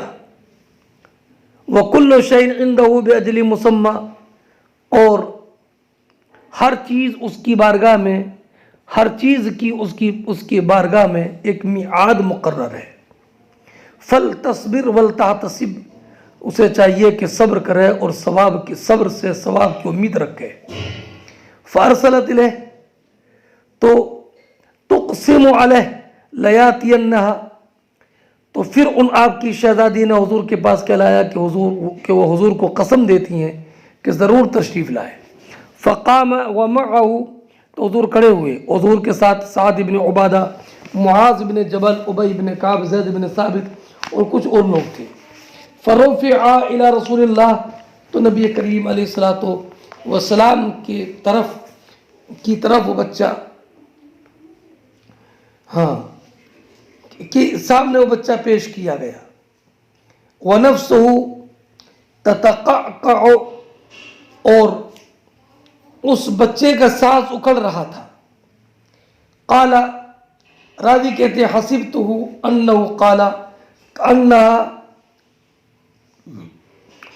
وکل شیء عنده باجل مسمى، اور ہر چیز اس کی بارگاہ میں، ہر چیز کی اس کی بارگاہ میں ایک میعاد مقرر ہے. فلتصبر ولتحتسب، اسے چاہیے کہ صبر کرے اور صبر سے ثواب کی امید رکھے. فارسلت الیہ، تو تقسم علیہ، لَيَاتِيَنَّهَا، تو پھر ان آپ کی شہزادی نے حضور کے پاس کہلایا کہ وہ حضور کو قسم دیتی ہیں کہ ضرور تشریف لائے۔ فقام ومعه، تو حضور کھڑے ہوئے، حضور کے ساتھ سعد بن عبادہ، معاذ بن جبل، ابی بن کعب، زید بن ثابت اور کچھ اور لوگ تھے۔ فرفع الى رسول اللہ، تو نبی کریم علیہ السلام کی طرف وہ بچہ کہ سامنے وہ بچہ پیش کیا گیا۔ وَنَفْسُهُ تَتَقَعْقَعُ، اور اس بچے کا سانس اکھڑ رہا تھا۔ قال، راوی کہتے ہیں حسبته انه قال كأنها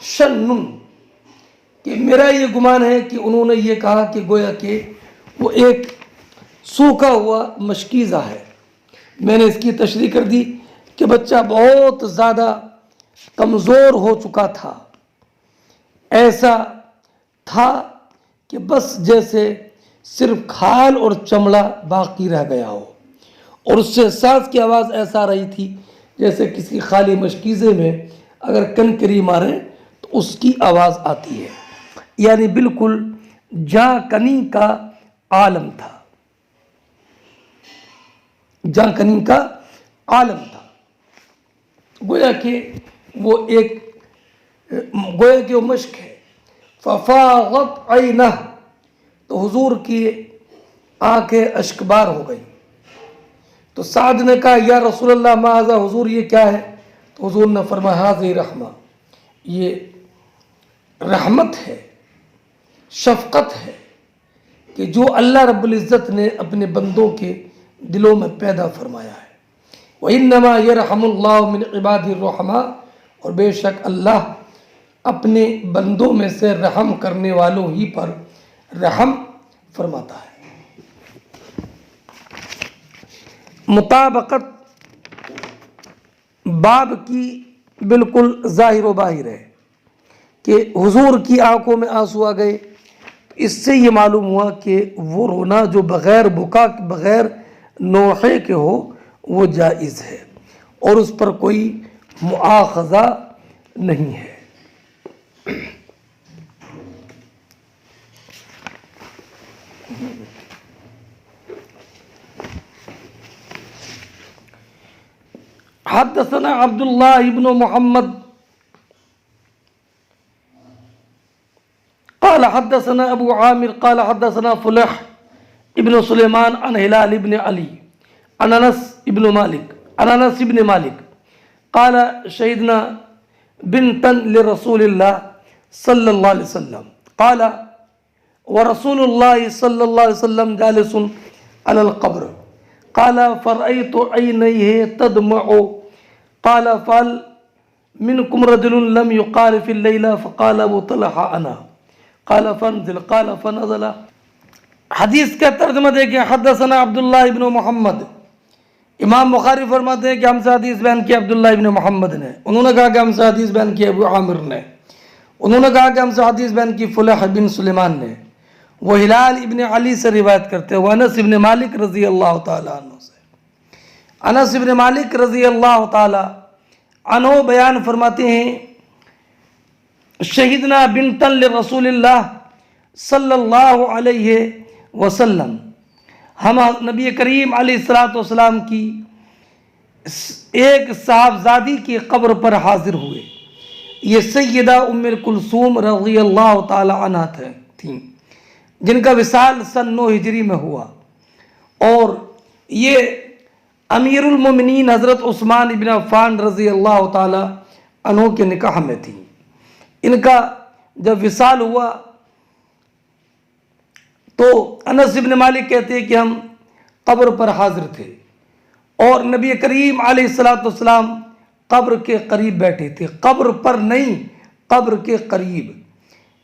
شن، کہ میرا یہ گمان ہے کہ انہوں نے یہ کہا کہ گویا کہ وہ ایک سوکھا ہوا مشکیزہ ہے۔ میں نے اس کی تشریح کر دی کہ بچہ بہت زیادہ کمزور ہو چکا تھا، ایسا تھا کہ بس جیسے صرف کھال اور چمڑا باقی رہ گیا ہو، اور اس سے سانس کی آواز ایسا رہی تھی جیسے کسی خالی مشکیزے میں اگر کنکری ماریں تو اس کی آواز آتی ہے، یعنی بالکل جاں کنی کا عالم تھا، جاں کنی کا عالم تھا۔ گویا کہ وہ مشک ہے۔ ففاغت عینہ، تو حضور کی آنکھیں اشکبار ہو گئی۔ تو سعد نے کہا یا رسول اللہ ما ھذا، حضور یہ کیا ہے؟ تو حضور نے فرمایا ھذہ رحمہ، یہ رحمت ہے، شفقت ہے کہ جو اللہ رب العزت نے اپنے بندوں کے دلوں میں پیدا فرمایا ہے۔ وَإِنَّمَا يَرْحَمُ اللَّهُ مِنْ عِبَادِهِ الرُّحَمَاء، اور بے شک اللہ اپنے بندوں میں سے رحم کرنے والوں ہی پر رحم فرماتا ہے۔ مطابقت باب کی بالکل ظاہر و باہر ہے کہ حضور کی آنکھوں میں آنسو آ گئے، اس سے یہ معلوم ہوا کہ وہ رونا جو بغیر بکا، بغیر نوحے کے ہو، وہ جائز ہے اور اس پر کوئی مؤاخذہ نہیں ہے۔ حدثنا عبد الله بن محمد قال حدثنا ابو عامر قال حدثنا فلح ابن سلیمان عن ہلال ابن علی عن انس بن مالک قال شهدنا بنتا لرسول الله صلی اللہ علیہ وسلم قال ورسول الله صلی اللہ علیہ وسلم جالس على القبر قال فرأيت عينيه تدمع قال فهل منكم رجل لم يقارف الليلة فقال ابو طلحة انا قال فانزل قال فنزل۔ حدیث کا ترجمہ دیکھیں۔ حدثنا عبداللہ ابن محمد، امام بخاری فرماتے ہیں کہ ہم سے حدیث بیان کی عبداللہ ابن محمد نے، انہوں نے کہا کہ ہم سے حدیث بیان کی ابو عامر نے، انہوں نے کہا کہ ہم سے حدیث بیان کی فلح بن سلیمان نے، وہ ہلال ابن علی سے روایت کرتے ہیں، وہ انس ابن مالک رضی اللہ تعالیٰ عنہ سے۔ انس ابن مالک رضی اللہ تعالیٰ عنہ بیان فرماتے ہیں شہدنا بنتا لرسول اللہ صلی اللہ علیہ وسلم، ہم نبی کریم علیہ السلام کی ایک صاحبزادی کی قبر پر حاضر ہوئے۔ یہ سیدہ ام کلثوم رضی اللہ تعالی عنہ تھیں، جن کا وصال سن 9 ہجری میں ہوا، اور یہ امیر المومنین حضرت عثمان بن عفان رضی اللہ تعالی عنہ کے نکاح میں تھیں۔ ان کا جب وصال ہوا تو انس بن مالک کہتے ہیں کہ ہم قبر پر حاضر تھے اور نبی کریم علیہ السلام قبر کے قریب بیٹھے تھے، قبر پر نہیں، قبر کے قریب،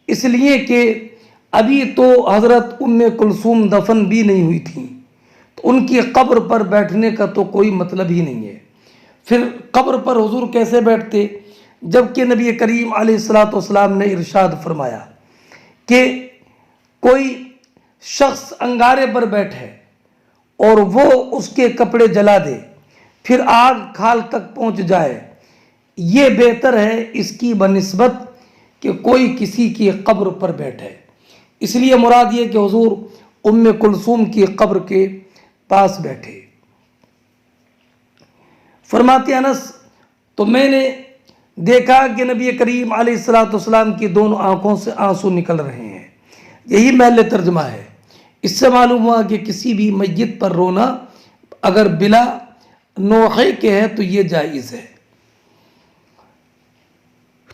اس لیے کہ ابھی تو حضرت ام کلثوم دفن بھی نہیں ہوئی تھیں، تو ان کی قبر پر بیٹھنے کا تو کوئی مطلب ہی نہیں ہے۔ پھر قبر پر حضور کیسے بیٹھتے؟ جبکہ نبی کریم علیہ السلام نے ارشاد فرمایا کہ کوئی شخص انگارے پر بیٹھے اور وہ اس کے کپڑے جلا دے، پھر آگ کھال تک پہنچ جائے، یہ بہتر ہے اس کی بنسبت کہ کوئی کسی کی قبر پر بیٹھے۔ اس لیے مراد یہ کہ حضور ام کلثوم کی قبر کے پاس بیٹھے۔ فرماتے انس، تو میں نے دیکھا کہ نبی کریم علیہ الصلوۃ والسلام کی دونوں آنکھوں سے آنسو نکل رہے ہیں۔ یہی محل ترجمہ ہے۔ اس سے معلوم ہوا کہ کسی بھی میت پر رونا اگر بلا نوحے کے ہے تو یہ جائز ہے۔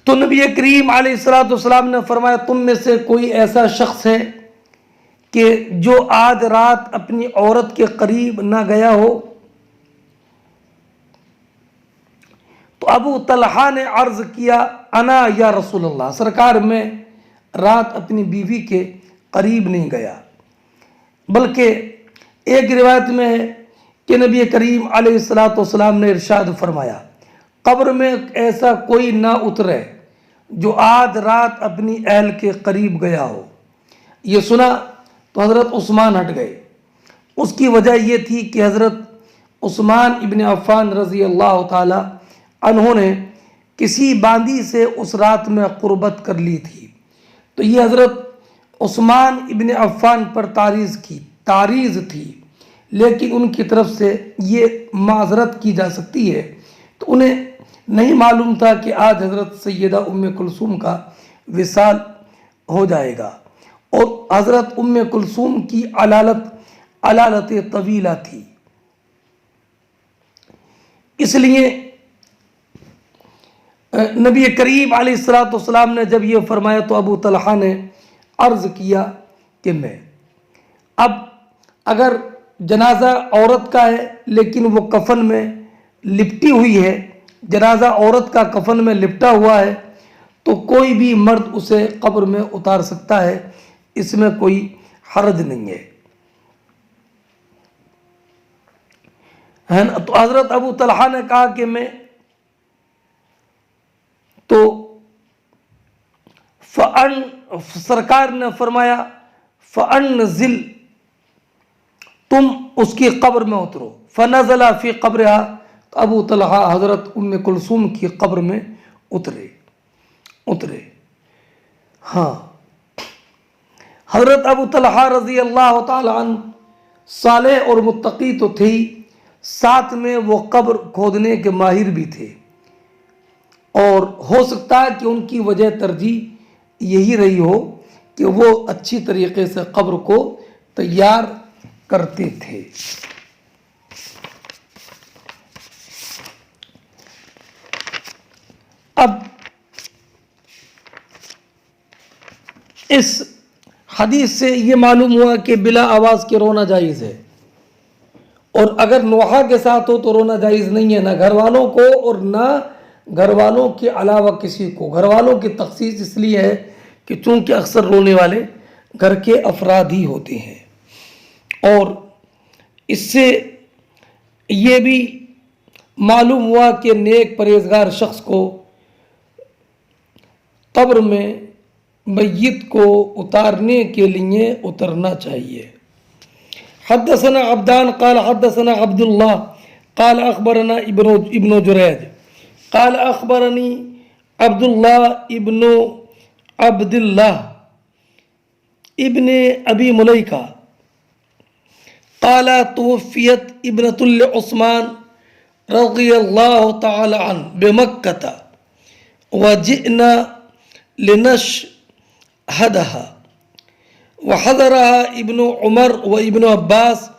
تو نبی کریم علیہ الصلوۃ والسلام نے فرمایا، تم میں سے کوئی ایسا شخص ہے کہ جو آج رات اپنی عورت کے قریب نہ گیا ہو؟ تو ابو طلحہ نے عرض کیا، انا یا رسول اللہ، سرکار میں رات اپنی بیوی کے قریب نہیں گیا۔ بلکہ ایک روایت میں ہے کہ نبی کریم علیہ الصلوۃ والسلام نے ارشاد فرمایا، قبر میں ایسا کوئی نہ اترے جو آج رات اپنی اہل کے قریب گیا ہو۔ یہ سنا تو حضرت عثمان ہٹ گئے۔ اس کی وجہ یہ تھی کہ حضرت عثمان ابن عفان رضی اللہ تعالی عنہ نے کسی باندی سے اس رات میں قربت کر لی تھی، تو یہ حضرت عثمان ابن عفان پر تعریض تھی، لیکن ان کی طرف سے یہ معذرت کی جا سکتی ہے۔ تو انہیں نہیں معلوم تھا کہ آج حضرت سیدہ ام کلثوم کا وصال ہو جائے گا، اور حضرت ام کلثوم کی علالت طویلہ تھی۔ اس لیے نبی کریم علیہ الصلوۃ والسلام نے جب یہ فرمایا تو ابو طلحہ نے عرض کیا کہ میں اب اگر جنازہ عورت کا ہے لیکن وہ کفن میں لپٹی ہوئی ہے، جنازہ عورت کا کفن میں لپٹا ہوا ہے، تو کوئی بھی مرد اسے قبر میں اتار سکتا ہے، اس میں کوئی حرج نہیں ہے۔ تو حضرت ابو طلحہ نے کہا کہ میں تو سرکار نے فرمایا فَأَنزِلْ، تم اس کی قبر میں اترو۔ فَنَزَلَ فِي قَبْرِهَا، تو ابو طلحہ حضرت ام کلثوم کی قبر میں اترے۔ ہاں، حضرت ابو طلحہ رضی اللہ تعالی عنہ صالح اور متقی تو تھے، ساتھ میں وہ قبر کھودنے کے ماہر بھی تھے، اور ہو سکتا ہے کہ ان کی وجہ ترجیح یہی رہی ہو کہ وہ اچھی طریقے سے قبر کو تیار کرتے تھے۔ اب اس حدیث سے یہ معلوم ہوا کہ بلا آواز کے رونا جائز ہے، اور اگر نوحہ کے ساتھ ہو تو رونا جائز نہیں ہے، نہ گھر والوں کو اور نہ گھر والوں کے علاوہ کسی کو۔ گھر والوں کی تخصیص اس لیے ہے کہ چونکہ اکثر رونے والے گھر کے افراد ہی ہوتے ہیں، اور اس سے یہ بھی معلوم ہوا کہ نیک پرہیزگار شخص کو قبر میں میت کو اتارنے کے لیے اترنا چاہیے۔ حدثنا عبدان قال حدثنا عبد الله قال اخبرنا ابن جریج قال اخبرني عبد الله ابن عبد الله ابن ابي مليكة قال توفيت ابنة لعثمان رضي الله تعالى عنه بمكة وجئنا لنشهدها وحضرها ابن عمر وابن عباس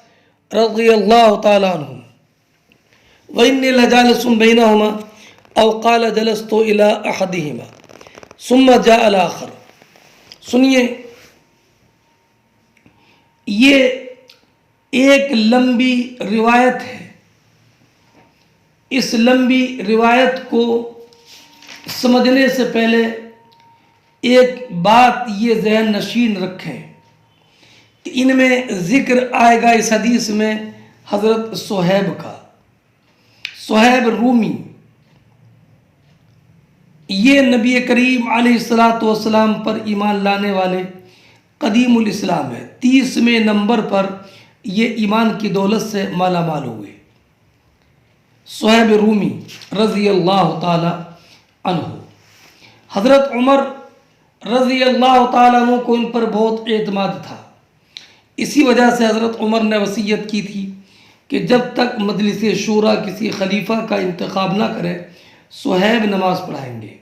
رضی اللہ تعالی عنہم وإني لجالس بينهما أو قال جلست إلى أحدهما ثم جاء الآخر۔ سنیے، یہ ایک لمبی روایت ہے۔ اس لمبی روایت کو سمجھنے سے پہلے ایک بات یہ ذہن نشین رکھیں کہ ان میں ذکر آئے گا اس حدیث میں حضرت صہیب کا، صہیب رومی۔ یہ نبی کریم علیہ الصلوۃ والسلام پر ایمان لانے والے قدیم الاسلام ہے۔ 30ویں نمبر پر یہ ایمان کی دولت سے مالا مال ہوئے۔ صہیب رومی رضی اللہ تعالی عنہ، حضرت عمر رضی اللہ تعالیٰ عنہ کو ان پر بہت اعتماد تھا، اسی وجہ سے حضرت عمر نے وصیت کی تھی کہ جب تک مجلس شورا کسی خلیفہ کا انتخاب نہ کرے صہیب نماز پڑھائیں گے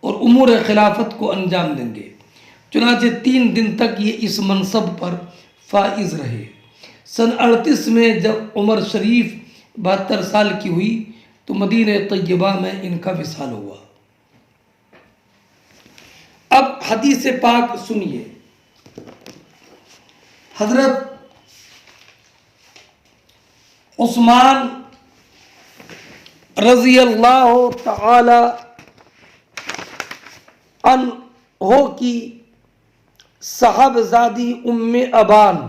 اور امور خلافت کو انجام دیں گے۔ چنانچہ 3 دن تک یہ اس منصب پر فائز رہے۔ سن 38 میں جب عمر شریف 72 سال کی ہوئی تو مدینہ طیبہ میں ان کا وصال ہوا۔ اب حدیث پاک سنیے۔ حضرت عثمان رضی اللہ تعالی عنہ کی صاحبزادی ام ابان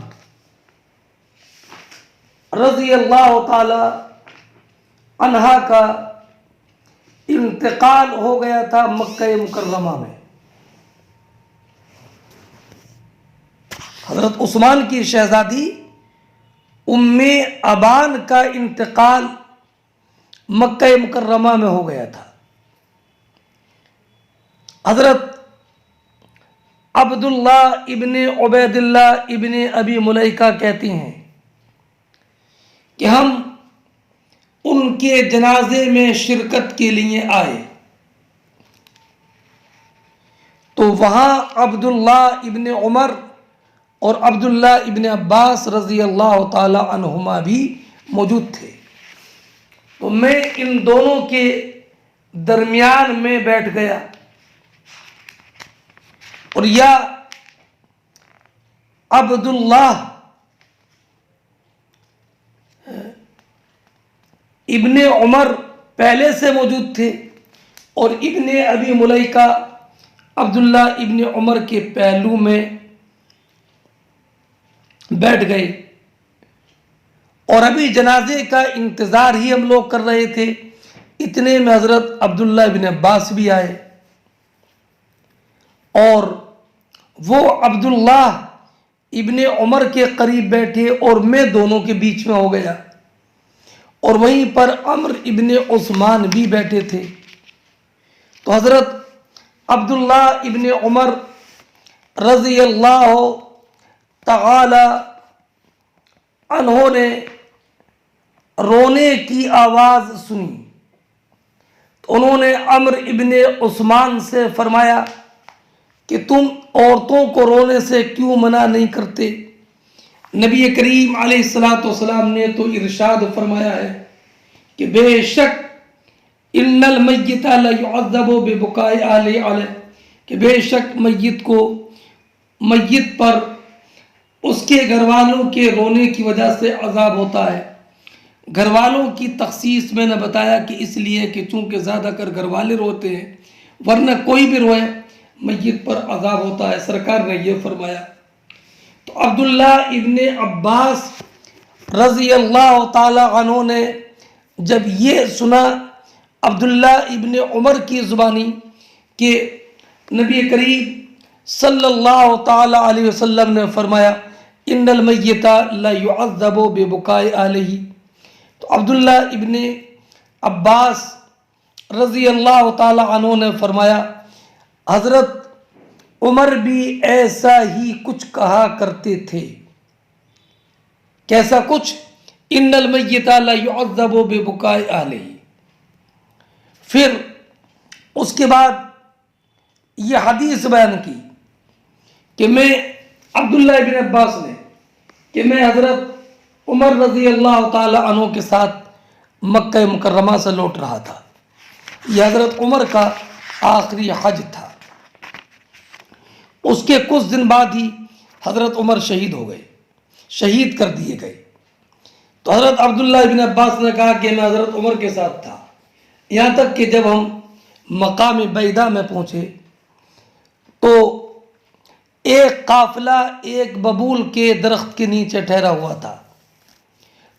رضی اللہ تعالی عنہا کا انتقال ہو گیا تھا مکہ مکرمہ میں۔ حضرت عثمان کی شہزادی ام ابان کا انتقال مکہ مکرمہ میں ہو گیا تھا۔ حضرت عبداللہ ابن عبید اللہ ابن ابی ملیکہ کہتے ہیں کہ ہم ان کے جنازے میں شرکت کے لیے آئے تو وہاں عبداللہ ابن عمر اور عبداللہ ابن عباس رضی اللہ تعالی عنہما بھی موجود تھے، تو میں ان دونوں کے درمیان میں بیٹھ گیا اور یا عبداللہ ابن عمر پہلے سے موجود تھے اور ابن ابی ملیکہ عبداللہ ابن عمر کے پہلو میں بیٹھ گئے، اور ابھی جنازے کا انتظار ہی ہم لوگ کر رہے تھے۔ اتنے میں حضرت عبداللہ ابن عباس بھی آئے اور وہ عبداللہ ابن عمر کے قریب بیٹھے اور میں دونوں کے بیچ میں ہو گیا، اور وہیں پر عمر ابن عثمان بھی بیٹھے تھے۔ تو حضرت عبداللہ ابن عمر رضی اللہ تعالی عنہ نے رونے کی آواز سنی تو انہوں نے عمر ابن عثمان سے فرمایا کہ تم عورتوں کو رونے سے کیوں منع نہیں کرتے؟ نبی کریم علیہ السلام نے تو ارشاد فرمایا ہے کہ بے شک ان المیت لیعذب ببکاء اہلہ علیہ، کہ بے شک میت پر اس کے گھر والوں کے رونے کی وجہ سے عذاب ہوتا ہے۔ گھر والوں کی تخصیص میں نے بتایا کہ اس لیے کہ چونکہ زیادہ کر گھر والے روتے ہیں، ورنہ کوئی بھی روئے میت پر عذاب ہوتا ہے، سرکار نے یہ فرمایا۔ تو عبداللہ ابن عباس رضی اللہ تعالی عنہ نے جب یہ سنا عبداللہ ابن عمر کی زبانی کہ نبی کریم صلی اللہ تعالی علیہ وسلم نے فرمایا ان المیت لا يعذب ببکاء اہلہ، تو عبداللہ ابن عباس رضی اللہ تعالی عنہ نے فرمایا حضرت عمر بھی ایسا ہی کچھ کہا کرتے تھے۔ کیسا کچھ؟ ان المیت لا يعذب ببکاء اہلہ۔ پھر اس کے بعد یہ حدیث بیان کی کہ میں عبداللہ ابن عباس نے کہ میں حضرت عمر رضی اللہ تعالی عنہ کے ساتھ مکہ مکرمہ سے لوٹ رہا تھا۔ یہ حضرت عمر کا آخری حج تھا۔ اس کے کچھ دن بعد ہی حضرت عمر شہید ہو گئے، شہید کر دیے گئے۔ تو حضرت عبداللہ ابن عباس نے کہا کہ میں حضرت عمر کے ساتھ تھا، یہاں تک کہ جب ہم مقام بیدہ میں پہنچے تو ایک قافلہ ایک ببول کے درخت کے نیچے ٹھہرا ہوا تھا،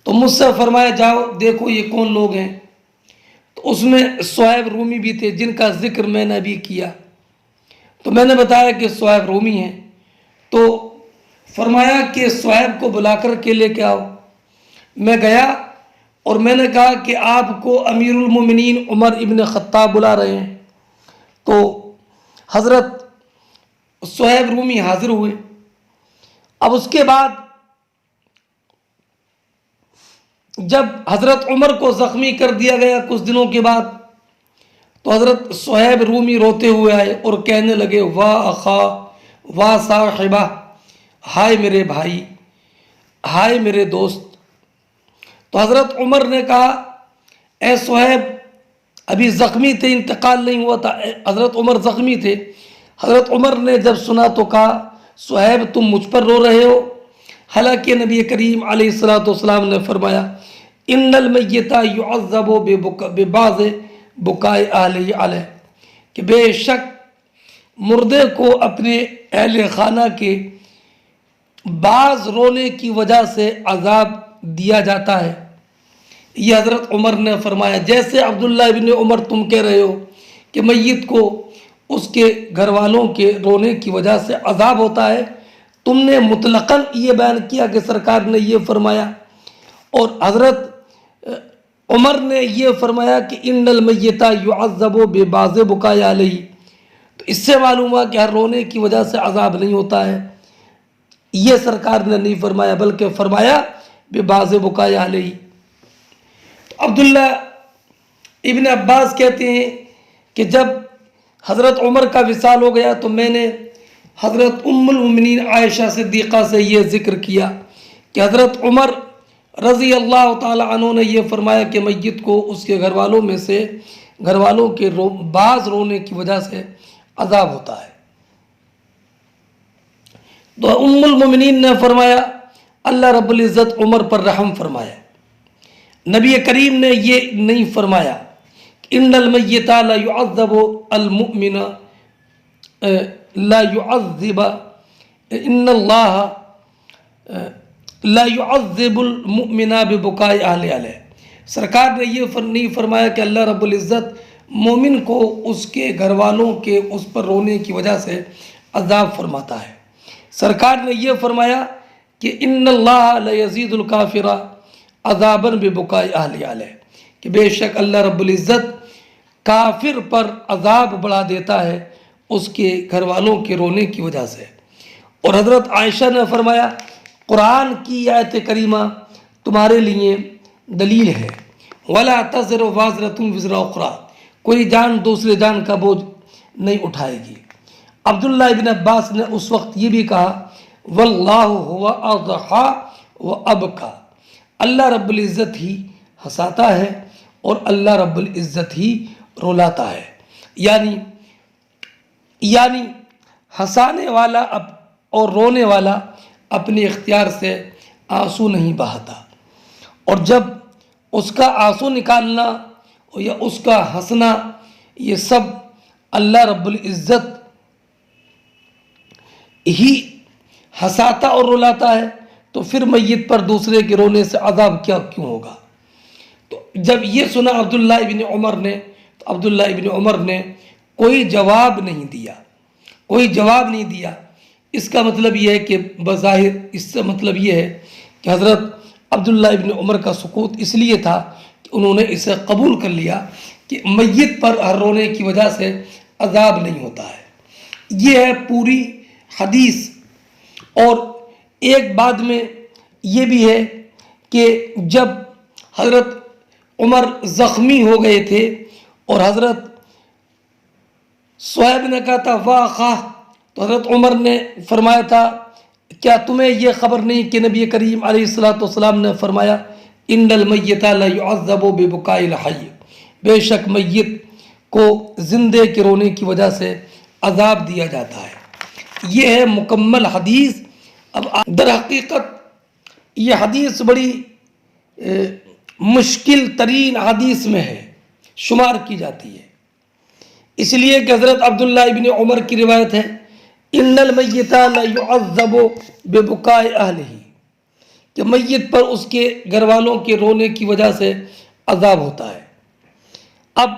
تو مجھ سے فرمایا جاؤ دیکھو یہ کون لوگ ہیں۔ تو اس میں صہیب رومی بھی تھے جن کا ذکر میں نے ابھی کیا، تو میں نے بتایا کہ صہیب رومی ہیں۔ تو فرمایا کہ صہیب کو بلا کر کے لے کے آؤ۔ میں گیا اور میں نے کہا کہ آپ کو امیر المومنین عمر ابن خطاب بلا رہے ہیں۔ تو حضرت صہیب رومی حاضر ہوئے۔ اب اس کے بعد جب حضرت عمر کو زخمی کر دیا گیا کچھ دنوں کے بعد، تو حضرت صہیب رومی روتے ہوئے آئے اور کہنے لگے واہ اخا واہ صاحبہ، ہائے میرے بھائی، ہائے میرے دوست۔ تو حضرت عمر نے کہا اے صہیب، ابھی زخمی تھے، انتقال نہیں ہوا تھا، حضرت عمر زخمی تھے۔ حضرت عمر نے جب سنا تو کہا صہیب تم مجھ پر رو رہے ہو، حالانکہ نبی کریم علیہ الصلوۃ والسلام نے فرمایا ان المیت یعذب ببعض بکاء اہلہ علیہ، کہ بے شک مردے کو اپنے اہل خانہ کے بعض رونے کی وجہ سے عذاب دیا جاتا ہے۔ یہ حضرت عمر نے فرمایا، جیسے عبداللہ ابن عمر تم کہہ رہے ہو کہ میت کو اس کے گھر والوں کے رونے کی وجہ سے عذاب ہوتا ہے، تم نے مطلقاً یہ بیان کیا کہ سرکار نے یہ فرمایا، اور حضرت عمر نے یہ فرمایا کہ ان المیت یعذب ببعض بکاء علیہ، تو اس سے معلوم ہوا کہ ہر رونے کی وجہ سے عذاب نہیں ہوتا ہے۔ یہ سرکار نے نہیں فرمایا بلکہ فرمایا ببعض بکاء علیہ۔ عبداللہ ابن عباس کہتے ہیں کہ جب حضرت عمر کا وصال ہو گیا تو میں نے حضرت ام المؤمنین عائشہ صدیقہ سے یہ ذکر کیا کہ حضرت عمر رضی اللہ تعالی عنہ نے یہ فرمایا کہ میت کو اس کے گھر والوں میں سے گھر والوں کے بعض رونے کی وجہ سے عذاب ہوتا ہے۔ تو ام المؤمنین نے فرمایا اللہ رب العزت عمر پر رحم فرمایا۔ نبی کریم نے یہ نہیں فرمایا ان المیت لا يعذب المؤمن لا يعذب ان اللہ لا يعذب المؤمن ببکاء اہل علیہ۔ سرکار نے یہ نہیں فرمایا کہ اللہ رب العزت مومن کو اس کے گھر والوں کے اس پر رونے کی وجہ سے عذاب فرماتا ہے۔ سرکار نے یہ فرمایا کہ ان اللہ لا یزید الکافر عذابا ببکاء اہل علیہ، کہ بے شک اللہ رب العزت کافر پر عذاب بڑھا دیتا ہے اس کے گھر والوں کے رونے کی وجہ سے۔ اور حضرت عائشہ نے فرمایا قرآن کی آیت کریمہ تمہارے لیے دلیل ہے، وَلَا تَزِرُ وَازِرَةٌ وِزْرَ أُخْرَىٰ، کوئی جان دوسرے جان کا بوجھ نہیں اٹھائے گی۔ عبداللہ ابن عباس نے اس وقت یہ بھی کہا وَاللَّهُ هُوَ أَضْحَىٰ وَأَبْكَىٰ، اللہ رب العزت ہی ہنساتا ہے اور اللہ رب العزت ہی رولاتا ہے، یعنی ہنسانے والا اور رونے والا اپنے اختیار سے آنسو نہیں بہاتا، اور جب اس کا آنسو نکالنا یا اس کا ہنسنا یہ سب اللہ رب العزت ہی ہنساتا اور رلاتا ہے، تو پھر میت پر دوسرے کے رونے سے عذاب کیوں ہوگا۔ تو جب یہ سنا عبداللہ ابن عمر نے تو عبداللہ ابن عمر نے کوئی جواب نہیں دیا۔ اس کا مطلب یہ ہے کہ بظاہر اس سے مطلب یہ ہے کہ حضرت عبداللہ ابن عمر کا سکوت اس لیے تھا کہ انہوں نے اسے قبول کر لیا کہ میت پر ہر رونے کی وجہ سے عذاب نہیں ہوتا ہے۔ یہ ہے پوری حدیث۔ اور ایک بعد میں یہ بھی ہے کہ جب حضرت عمر زخمی ہو گئے تھے اور حضرت صہیب نے کہا تھا واہ خواہ، تو حضرت عمر نے فرمایا تھا کیا تمہیں یہ خبر نہیں کہ نبی کریم علیہ الصلوۃ والسلام نے فرمایا ان المیت لا يعذب ببکاء الحی، بے شک میت کو زندے کے رونے کی وجہ سے عذاب دیا جاتا ہے۔ یہ ہے مکمل حدیث۔ اب در حقیقت یہ حدیث بڑی مشکل ترین حدیث میں ہے، شمار کی جاتی ہے، اس لیے کہ حضرت عبداللہ ابن عمر کی روایت ہے ان المیت لا يعذب ببکاء اہلہ، کہ میت پر اس کے گھر والوں کے رونے کی وجہ سے عذاب ہوتا ہے۔ اب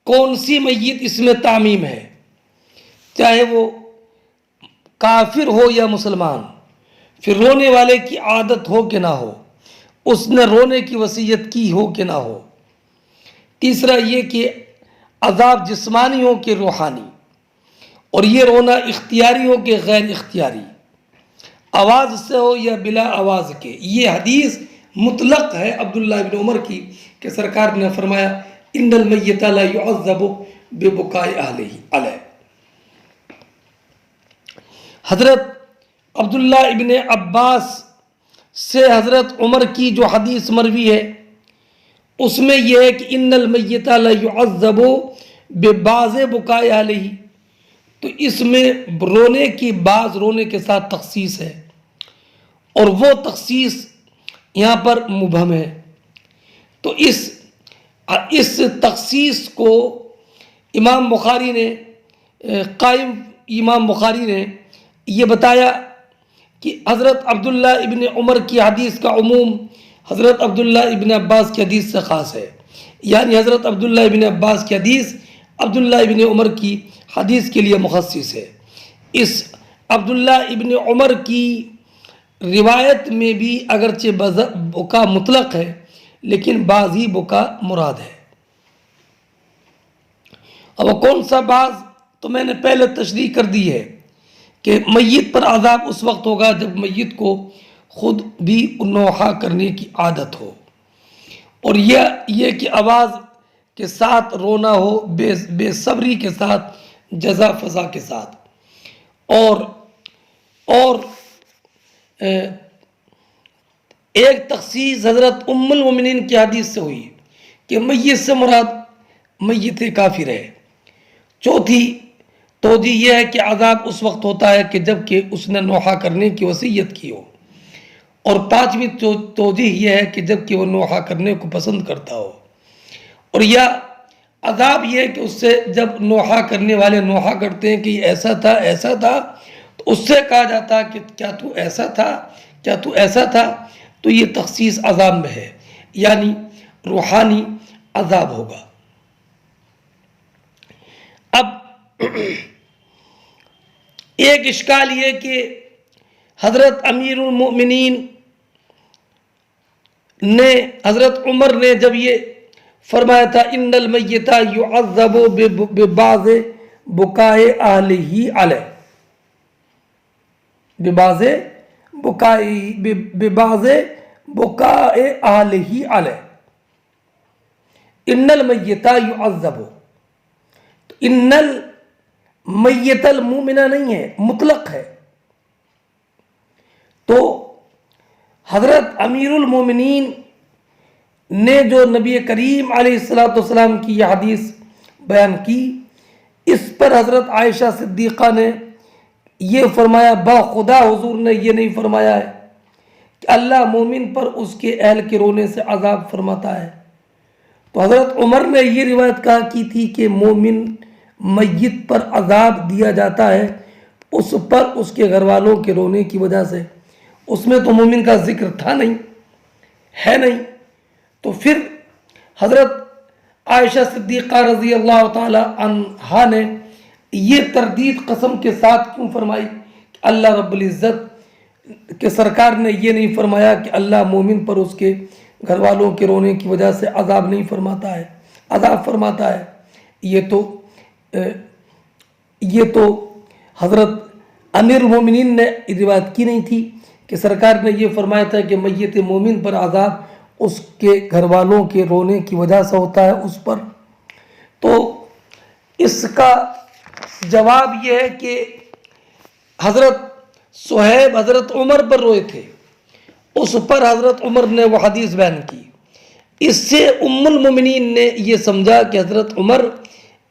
کون سی میت اس میں تعمیم ہے، چاہے وہ کافر ہو یا مسلمان، پھر رونے والے کی عادت ہو کہ نہ ہو، اس نے رونے کی وصیت کی ہو کہ نہ ہو۔ تیسرا یہ کہ عذاب جسمانی ہو کہ روحانی، اور یہ رونا اختیاری ہو کہ غیر اختیاری، آواز سے ہو یا بلا آواز کے۔ یہ حدیث مطلق ہے عبداللہ ابن عمر کی کہ سرکار نے فرمایا ان المیت لا يعذب ببکاء اہلہ علیہ۔ حضرت عبداللہ ابن عباس سے حضرت عمر کی جو حدیث مروی ہے اس میں یہ ہے کہ ان المیت لا يعذب ببعض بکاء اہلہ، تو اس میں رونے کی بعض رونے کے ساتھ تخصیص ہے، اور وہ تخصیص یہاں پر مبہم ہے۔ تو اس تخصیص کو امام بخاری نے یہ بتایا کہ حضرت عبداللہ ابن عمر کی حدیث کا عموم حضرت عبداللہ ابن عباس کی حدیث سے خاص ہے، یعنی حضرت عبداللہ ابن عباس کی حدیث عبداللہ ابن عمر کی حدیث کے لیے مخصص ہے۔ اس عبداللہ ابن عمر کی روایت میں بھی اگرچہ بکا مطلق ہے لیکن بعض ہی بکا مراد ہے۔ اب وہ کون سا بعض، تو میں نے پہلے تشریح کر دی ہے کہ میت پر عذاب اس وقت ہوگا جب میت کو خود بھی نوحہ کرنے کی عادت ہو، اور یہ کہ آواز کے ساتھ رونا ہو، بے صبری کے ساتھ، جزا فضا کے ساتھ۔ اور ایک تخصیص حضرت ام المومنین کی حدیث سے ہوئی کہ میت سے مراد میت کافر ہے۔ چوتھی توجیہ یہ ہے کہ عذاب اس وقت ہوتا ہے کہ جب کہ اس نے نوحہ کرنے کی وصیت کی ہو، اور پانچویں توجیہ یہ ہے کہ جب کہ وہ نوحہ کرنے کو پسند کرتا ہو، اور یا عذاب یہ ہے کہ اس سے جب نوحہ کرنے والے نوحہ کرتے ہیں کہ یہ ایسا تھا تو اس سے کہا جاتا کہ کیا تو ایسا تھا، تو یہ تخصیص عذاب میں ہے، یعنی روحانی عذاب ہوگا۔ اب ایک اشکال یہ کہ حضرت امیر المؤمنین نے حضرت عمر نے جب یہ فرمایا تھا ان المیت یعذب ببعض بکاء اہلہ علیہ، ببعض بکاء اہلہ علیہ، ان المیت یعذب، ان المیت المومنہ نہیں ہے، مطلق ہے۔ تو حضرت امیر المومنین نے جو نبی کریم علیہ السلام کی یہ حدیث بیان کی، اس پر حضرت عائشہ صدیقہ نے یہ فرمایا، با خدا حضور نے یہ نہیں فرمایا ہے کہ اللہ مومن پر اس کے اہل کے رونے سے عذاب فرماتا ہے۔ تو حضرت عمر نے یہ روایت کہا کی تھی کہ مومن میت پر عذاب دیا جاتا ہے اس پر اس کے گھر والوں کے رونے کی وجہ سے، اس میں تو مومن کا ذکر تھا نہیں، ہے نہیں۔ تو پھر حضرت عائشہ صدیقہ رضی اللہ تعالی عنہا نے یہ تردید قسم کے ساتھ کیوں فرمائی کہ اللہ رب العزت کے سرکار نے یہ نہیں فرمایا کہ اللہ مومن پر اس کے گھر والوں کے رونے کی وجہ سے عذاب نہیں فرماتا ہے، عذاب فرماتا ہے۔ یہ تو حضرت امیر المومنین نے روایت کی نہیں تھی کہ سرکار نے یہ فرمایا تھا کہ میت مومن پر عذاب اس کے گھر والوں کے رونے کی وجہ سے ہوتا ہے اس پر۔ تو اس کا جواب یہ ہے کہ حضرت صہیب حضرت عمر پر روئے تھے، اس پر حضرت عمر نے وہ حدیث بیان کی۔ اس سے ام المومنین نے یہ سمجھا کہ حضرت عمر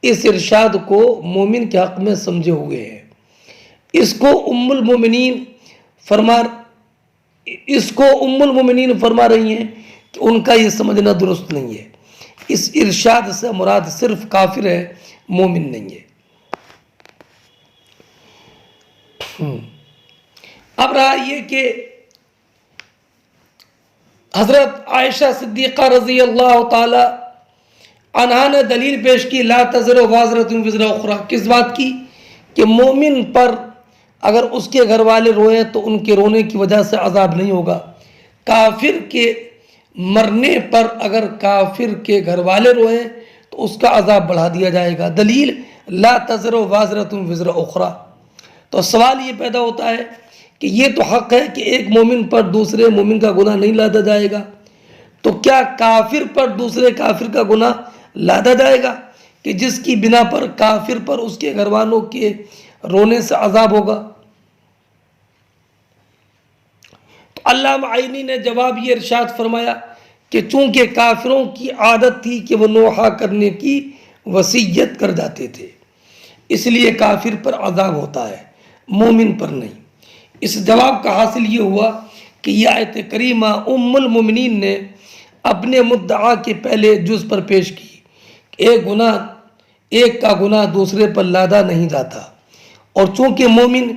اس ارشاد کو مومن کے حق میں سمجھے ہوئے ہیں۔ اس کو ام المومنین فرما رہی ہیں کہ ان کا یہ سمجھنا درست نہیں ہے، اس ارشاد سے مراد صرف کافر ہے، مومن نہیں ہے۔ اب رہا یہ کہ حضرت عائشہ صدیقہ رضی اللہ تعالی عنہا نے دلیل پیش کی لا تزر وازرۃ وزر اخری، کس بات کی؟ کہ مومن پر اگر اس کے گھر والے روئیں تو ان کے رونے کی وجہ سے عذاب نہیں ہوگا. کافر کے مرنے پر اگر کافر کے گھر والے روئیں تو اس کا عذاب بڑھا دیا جائے گا. دلیل لا تزر وازرۃ وزر اخری. تو سوال یہ پیدا ہوتا ہے کہ یہ تو حق ہے کہ ایک مومن پر دوسرے مومن کا گناہ نہیں لادا جائے گا، تو کیا کافر پر دوسرے کافر کا گناہ لادا جائے گا کہ جس کی بنا پر کافر پر اس کے گھر والوں کے رونے سے عذاب ہوگا؟ تو علامہ عینی نے جواب یہ ارشاد فرمایا کہ چونکہ کافروں کی عادت تھی کہ وہ نوحہ کرنے کی وصیت کر جاتے تھے، اس لیے کافر پر عذاب ہوتا ہے، مومن پر نہیں. اس جواب کا حاصل یہ ہوا کہ یہ آیت کریمہ ام المومنین نے اپنے مدعا کے پہلے جز پر پیش کی کہ ایک کا گناہ دوسرے پر لادا نہیں جاتا، اور چونکہ مومن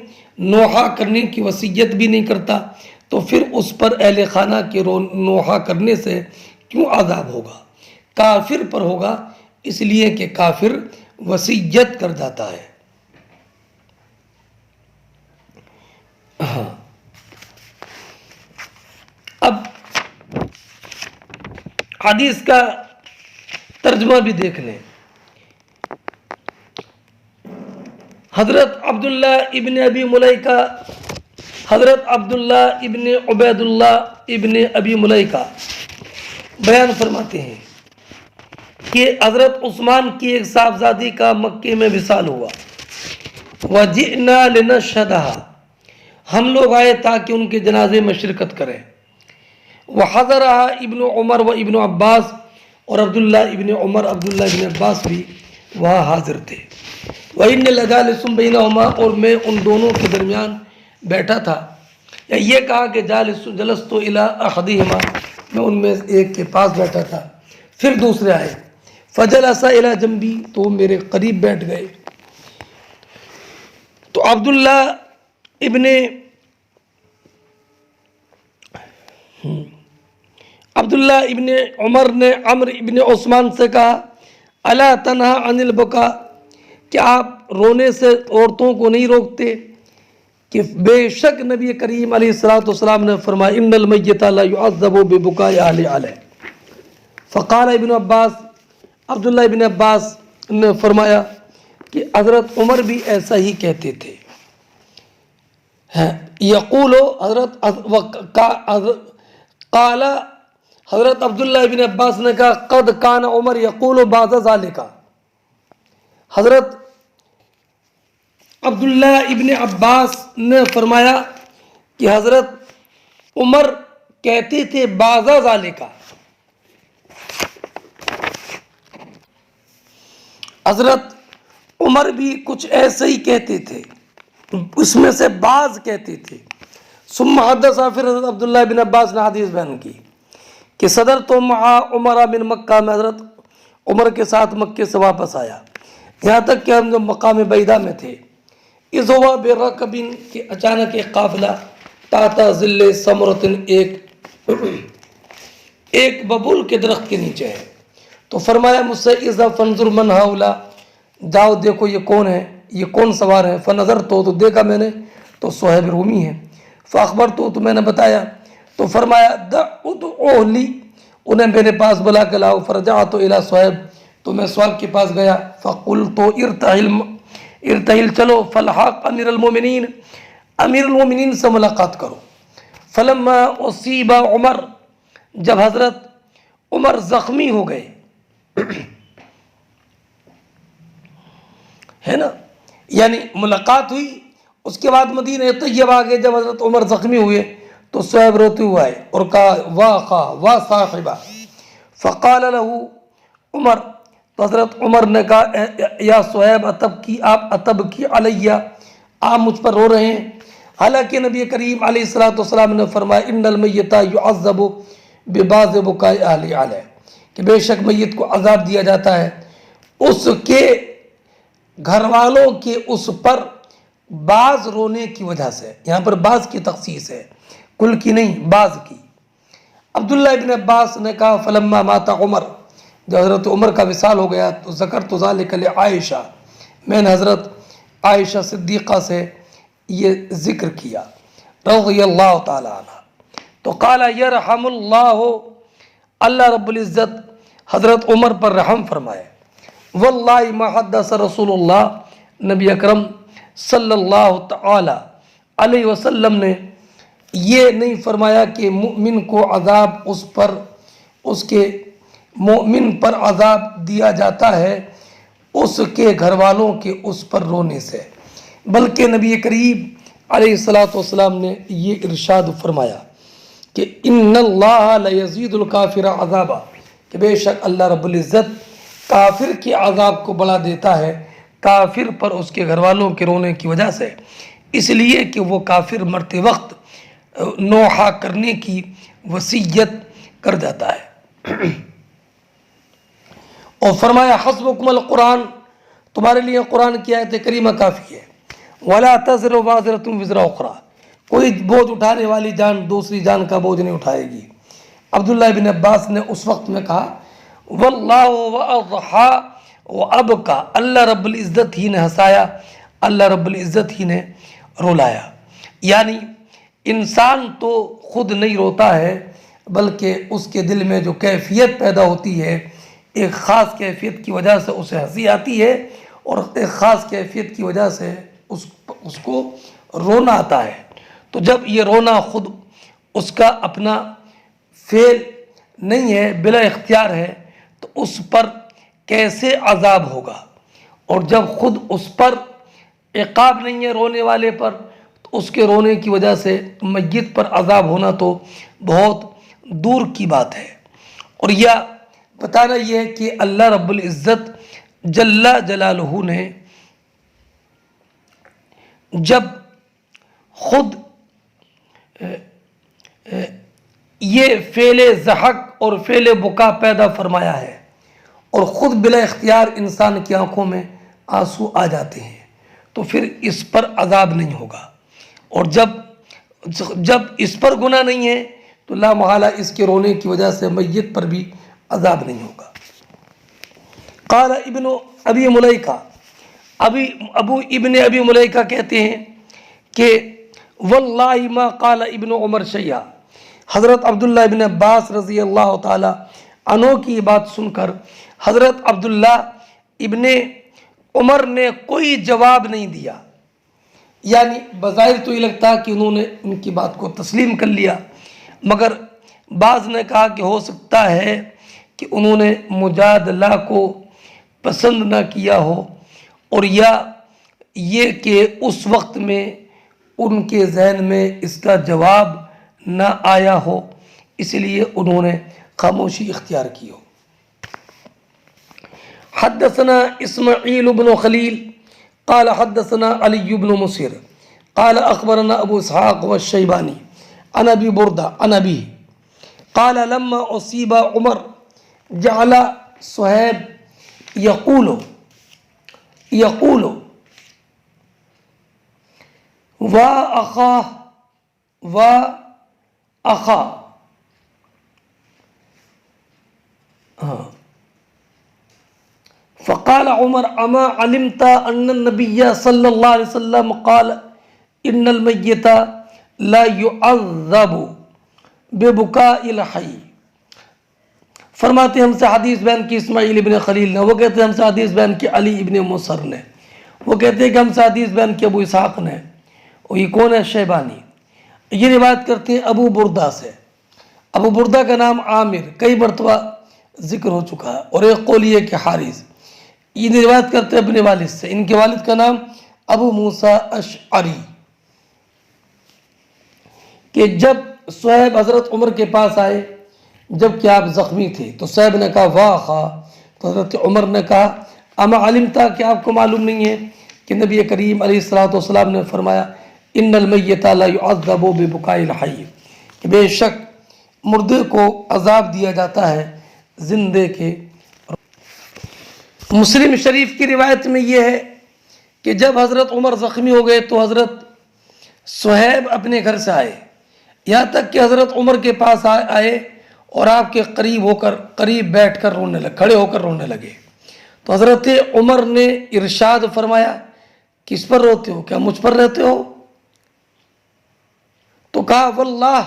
نوحہ کرنے کی وصیت بھی نہیں کرتا تو پھر اس پر اہل خانہ کے نوحہ کرنے سے کیوں عذاب ہوگا؟ کافر پر ہوگا، اس لیے کہ کافر وصیت کر جاتا ہے. ہاں، اب حدیث کا ترجمہ بھی دیکھ لیں. حضرت عبداللہ ابن ابی ملیکہ، حضرت عبداللہ ابن عبید اللہ ابن ابی ملیکہ بیان فرماتے ہیں کہ حضرت عثمان کی ایک صاحبزادی کا مکے میں وصال ہوا. وَجِئْنَا لِنَشْهَدَهَا، ہم لوگ آئے تاکہ ان کے جنازے میں شرکت کریں. وَحَضَرَهَا ابن عمر و ابن عباس، اور عبداللہ ابن عمر عبداللہ ابن عباس بھی وہاں حاضر تھے. وَإِنِّي لَجَالِسٌ بَيْنَهُمَا، اور میں ان دونوں کے درمیان بیٹھا تھا. یا یہ کہا کہ جلست إِلَىٰ أَحَدِهِمَا، میں ان میں ایک کے پاس بیٹھا تھا. پھر دوسرے آئے، فَجَلَسَ إِلَىٰ جَنبِي، تو وہ میرے قریب بیٹھ گئے. تو عبداللہ ابن عمر نے عمرو ابن عثمان سے کہا الا تنہا عن البکا، کہ آپ رونے سے عورتوں کو نہیں روکتے؟ کہ بے شک نبی کریم علیہ الصلوۃ والسلام نے فرمایا ان المیت لا يعذب ببکاء اہل علیہ. فقال ابن عباس، عبداللہ ابن عباس نے فرمایا کہ حضرت عمر بھی ایسا ہی کہتے تھے. یقول قال، حضرت عبداللہ ابن عباس نے کہا قد کان عمر یقول بعض ذالک، حضرت عبداللہ ابن عباس نے فرمایا کہ حضرت عمر کہتے تھے بعض ذالک، حضرت عمر بھی کچھ ایسے ہی کہتے تھے، اس میں سے بعض کہتے تھے. ثم حدث، پھر حضرت عبداللہ بن عباس نے حدیث بیان کی کہ صدر تو مع عمر من مکہ، میں حضرت عمر کے ساتھ مکے سے واپس آیا، یہاں تک کہ ہم جب مقام بیدہ میں تھے. اذ ہوا برکب، کہ اچانک ایک قافلہ تحت ظل ثمرۃ، ایک ببول کے درخت کے نیچے ہے. تو فرمایا مجھ سے اذا فانظر من ہؤلاء، جاؤ دیکھو یہ کون ہے، یہ کون سوار ہے. فنظر تو دیکھا میں نے تو صہیب رومی ہے. فاخبر تو میں نے بتایا. تو فرمایا ادعوہ لی، انہیں میرے پاس بلا کے لاؤ. فرجعت الی صہیب، تو میں صہیب کے پاس گیا. فقلت ارتحل، چلو. فالحق امیر المومنین، امیر المومنین سے ملاقات کرو. فلما اصیب عمر، جب حضرت عمر زخمی ہو گئے، ہے نا، یعنی ملاقات ہوئی، اس کے بعد مدینہ طیبہ آگے جب حضرت عمر زخمی ہوئے تو صہیب روتے ہوئے آئے اور کہا واہ صاحبہ. فقال له عمر، تو حضرت عمر نے کہا یا صہیب آپ اتبکی علیہ، آپ مجھ پر رو رہے ہیں، حالانکہ نبی کریم علیہ الصلوۃ والسلام نے فرمایا ان المیت یعذب ببعض بکاء اہل علیہ، کہ بے شک میت کو عذاب دیا جاتا ہے اس کے گھر والوں کے اس پر بعض رونے کی وجہ سے. یہاں پر بعض کی تخصیص ہے، کل کی نہیں، بعض کی. عبداللہ ابن عباس نے کہا فلما مات عمر، جب حضرت عمر کا وصال ہو گیا تو ذکرت ذلک لعائشہ، میں نے حضرت عائشہ صدیقہ سے یہ ذکر کیا رضی اللہ تعالیٰ عنہ. تو قال یرحم اللہ، اللہ رب العزت حضرت عمر پر رحم فرمائے. واللہ ما حدث رسول اللہ، نبی اکرم صلی اللہ تعالی علیہ وسلم نے یہ نہیں فرمایا کہ مومن کو عذاب اس کے مومن پر عذاب دیا جاتا ہے اس کے گھر والوں کے اس پر رونے سے، بلکہ نبی کریم علیہ الصلاۃ والسلام نے یہ ارشاد فرمایا کہ ان اللہ لیزید الکافر عذابا، کہ بے شک اللہ رب العزت کافر کے عذاب کو بڑھا دیتا ہے کافر پر اس کے گھر والوں کے رونے کی وجہ سے، اس لیے کہ وہ کافر مرتے وقت نوحہ کرنے کی وصیت کر جاتا ہے. اور فرمایا حسبکم القرآن، تمہارے لیے قرآن کی آیت کریمہ کافی ہے. ولا تزر وازرۃ وزر اخری، کوئی بوجھ اٹھانے والی جان دوسری جان کا بوجھ نہیں اٹھائے گی. عبداللہ بن عباس نے اس وقت میں کہا واللہ واضحى وابکى، اللہ رب العزت ہی نے ہنسایا، اللہ رب العزت ہی نے رولایا. یعنی انسان تو خود نہیں روتا ہے، بلکہ اس کے دل میں جو کیفیت پیدا ہوتی ہے، ایک خاص کیفیت کی وجہ سے اسے ہنسی آتی ہے، اور ایک خاص کیفیت کی وجہ سے اس کو رونا آتا ہے. تو جب یہ رونا خود اس کا اپنا فعل نہیں ہے، بلا اختیار ہے، تو اس پر کیسے عذاب ہوگا. اور جب خود اس پر عقاب نہیں ہے رونے والے پر، تو اس کے رونے کی وجہ سے میت پر عذاب ہونا تو بہت دور کی بات ہے. اور یہ بتانا یہ ہے کہ اللہ رب العزت جل جلالہ نے جب خود یہ فعل ضحک اور فعل بکا پیدا فرمایا ہے، اور خود بلا اختیار انسان کی آنکھوں میں آنسو آ جاتے ہیں، تو پھر اس پر عذاب نہیں ہوگا. اور جب اس پر گناہ نہیں ہے تو لا محالہ اس کے رونے کی وجہ سے میت پر بھی عذاب نہیں ہوگا. قال ابن ابی ملیکہ، ابو ابن ابی ملیکہ کہتے ہیں کہ واللہ ما قال ابن عمر شیئا، حضرت عبداللہ ابن عباس رضی اللہ تعالی عنہ کی بات سن کر حضرت عبداللہ ابن عمر نے کوئی جواب نہیں دیا. یعنی بظاہر تو یہ لگتا کہ انہوں نے ان کی بات کو تسلیم کر لیا، مگر بعض نے کہا کہ ہو سکتا ہے کہ انہوں نے مجادلہ کو پسند نہ کیا ہو، اور یا یہ کہ اس وقت میں ان کے ذہن میں اس کا جواب نہ آیا ہو، اس لیے انہوں نے خاموشی اختیار کی ہو. حدثنا اسماعیل بن خلیل قال حدثنا علی بن مسر قال اخبرنا ابو اسحاق والشیبانی عن ابی بردہ عن ابی قال لما اصیب عمر جعل صہیب یقول فقال عمر اما علمت ان النبي صلی اللہ علیہ وسلم قال ان المیت لا يعذب ببکاء الحی. فرماتے ہم سے حدیث بیان کی اسماعیل ابن خلیل نے، وہ کہتے ہیں ہم سے حدیث بیان کی علی ابن مسر نے، وہ کہتے ہیں کہ ہم سے حدیث بیان کی ابو اسحاق نے، اور یہ کون ہے؟ شیبانی. یہ روایت کرتے ہیں ابو بردہ سے. ابو بردہ کا نام عامر کئی مرتبہ ذکر ہو چکا ہے، اور ایک قول یہ کہ حارث. یہ روایت کرتے ہیں اپنے والد سے، ان کے والد کا نام ابو موسیٰ اشعری، کہ جب صہیب حضرت عمر کے پاس آئے جب کہ آپ زخمی تھے، تو صہیب نے کہا واہ خواہ، تو حضرت عمر نے کہا اما علمتا، کہ آپ کو معلوم نہیں ہے کہ نبی کریم علیہ الصلوۃ والسلام نے فرمایا ان المیت لا يعذب ببکاء الحی، کہ بے شک مردے کو عذاب دیا جاتا ہے زندے کے. مسلم شریف کی روایت میں یہ ہے کہ جب حضرت عمر زخمی ہو گئے تو حضرت صہیب اپنے گھر سے آئے، یہاں تک کہ حضرت عمر کے پاس آئے اور آپ کے قریب بیٹھ کر رونے لگے، کھڑے ہو کر رونے لگے. تو حضرت عمر نے ارشاد فرمایا کس پر روتے ہو؟ کیا مجھ پر روتے ہو؟ تو کہا واللہ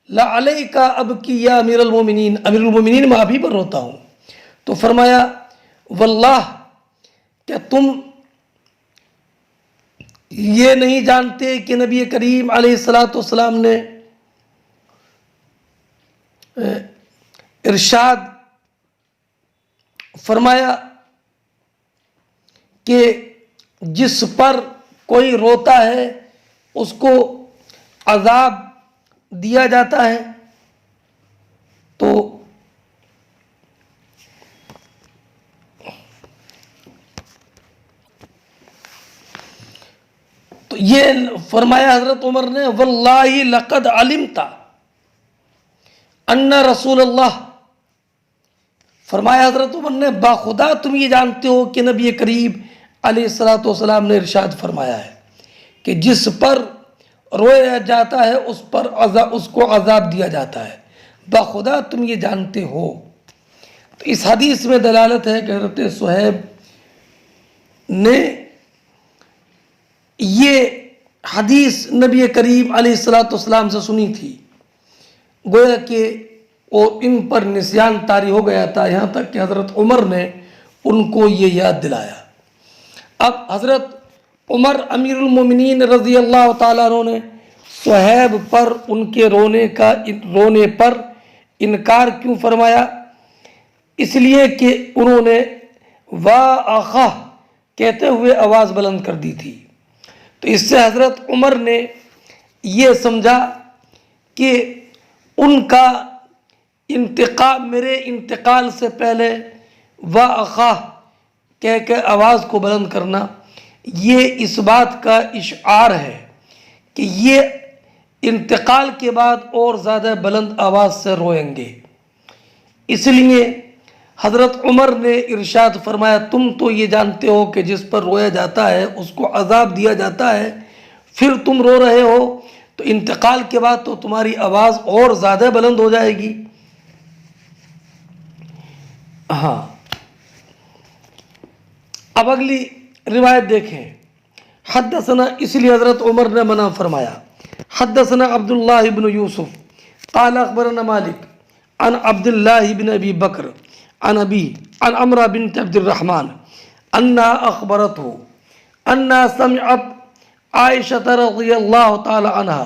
لعلیک ابکی یا امیر المومنین، امیر المومنین میں ابھی پر روتا ہوں. تو فرمایا واللہ کیا تم یہ نہیں جانتے کہ نبی کریم علیہ الصلاۃ والسلام نے ارشاد فرمایا کہ جس پر کوئی روتا ہے اس کو عذاب دیا جاتا ہے. تو یہ فرمایا حضرت عمر نے واللہ لقد علمت ان رسول اللہ، فرمایا حضرت عمر نے باخدا تم یہ جانتے ہو کہ نبی کریم علیہ الصلاۃ والسلام نے ارشاد فرمایا ہے کہ جس پر رویا جاتا ہے اس کو عذاب دیا جاتا ہے، باخدا تم یہ جانتے ہو. تو اس حدیث میں دلالت ہے کہ حضرت صہیب نے یہ حدیث نبی کریم علیہ الصلاۃ والسلام سے سنی تھی، گویا کہ اور ان پر نسیان طاری ہو گیا تھا، یہاں تک کہ حضرت عمر نے ان کو یہ یاد دلایا. اب حضرت عمر امیر المومنین رضی اللہ تعالیٰ عنہ نے صہیب پر ان کے رونے پر انکار کیوں فرمایا؟ اس لیے کہ انہوں نے وا آخا کہتے ہوئے آواز بلند کر دی تھی. تو اس سے حضرت عمر نے یہ سمجھا کہ ان کا میرے انتقال سے پہلے وا آخا کہہ کے آواز کو بلند کرنا یہ اس بات کا اشعار ہے کہ یہ انتقال کے بعد اور زیادہ بلند آواز سے روئیں گے. اس لیے حضرت عمر نے ارشاد فرمایا تم تو یہ جانتے ہو کہ جس پر رویا جاتا ہے اس کو عذاب دیا جاتا ہے، پھر تم رو رہے ہو تو انتقال کے بعد تو تمہاری آواز اور زیادہ بلند ہو جائے گی. ہاں اب اگلی روایت دیکھیں. حدثنا، اس لیے حضرت عمر نے منع فرمایا. حدثنا عبداللہ بن یوسف قال اخبرنا مالک عن عبداللہ بن ابی بکر عن ابی عن عمرہ بنت عبد الرحمن انہا اخبرته انہا سمعت عائشہ رضی اللہ تعالی عنہا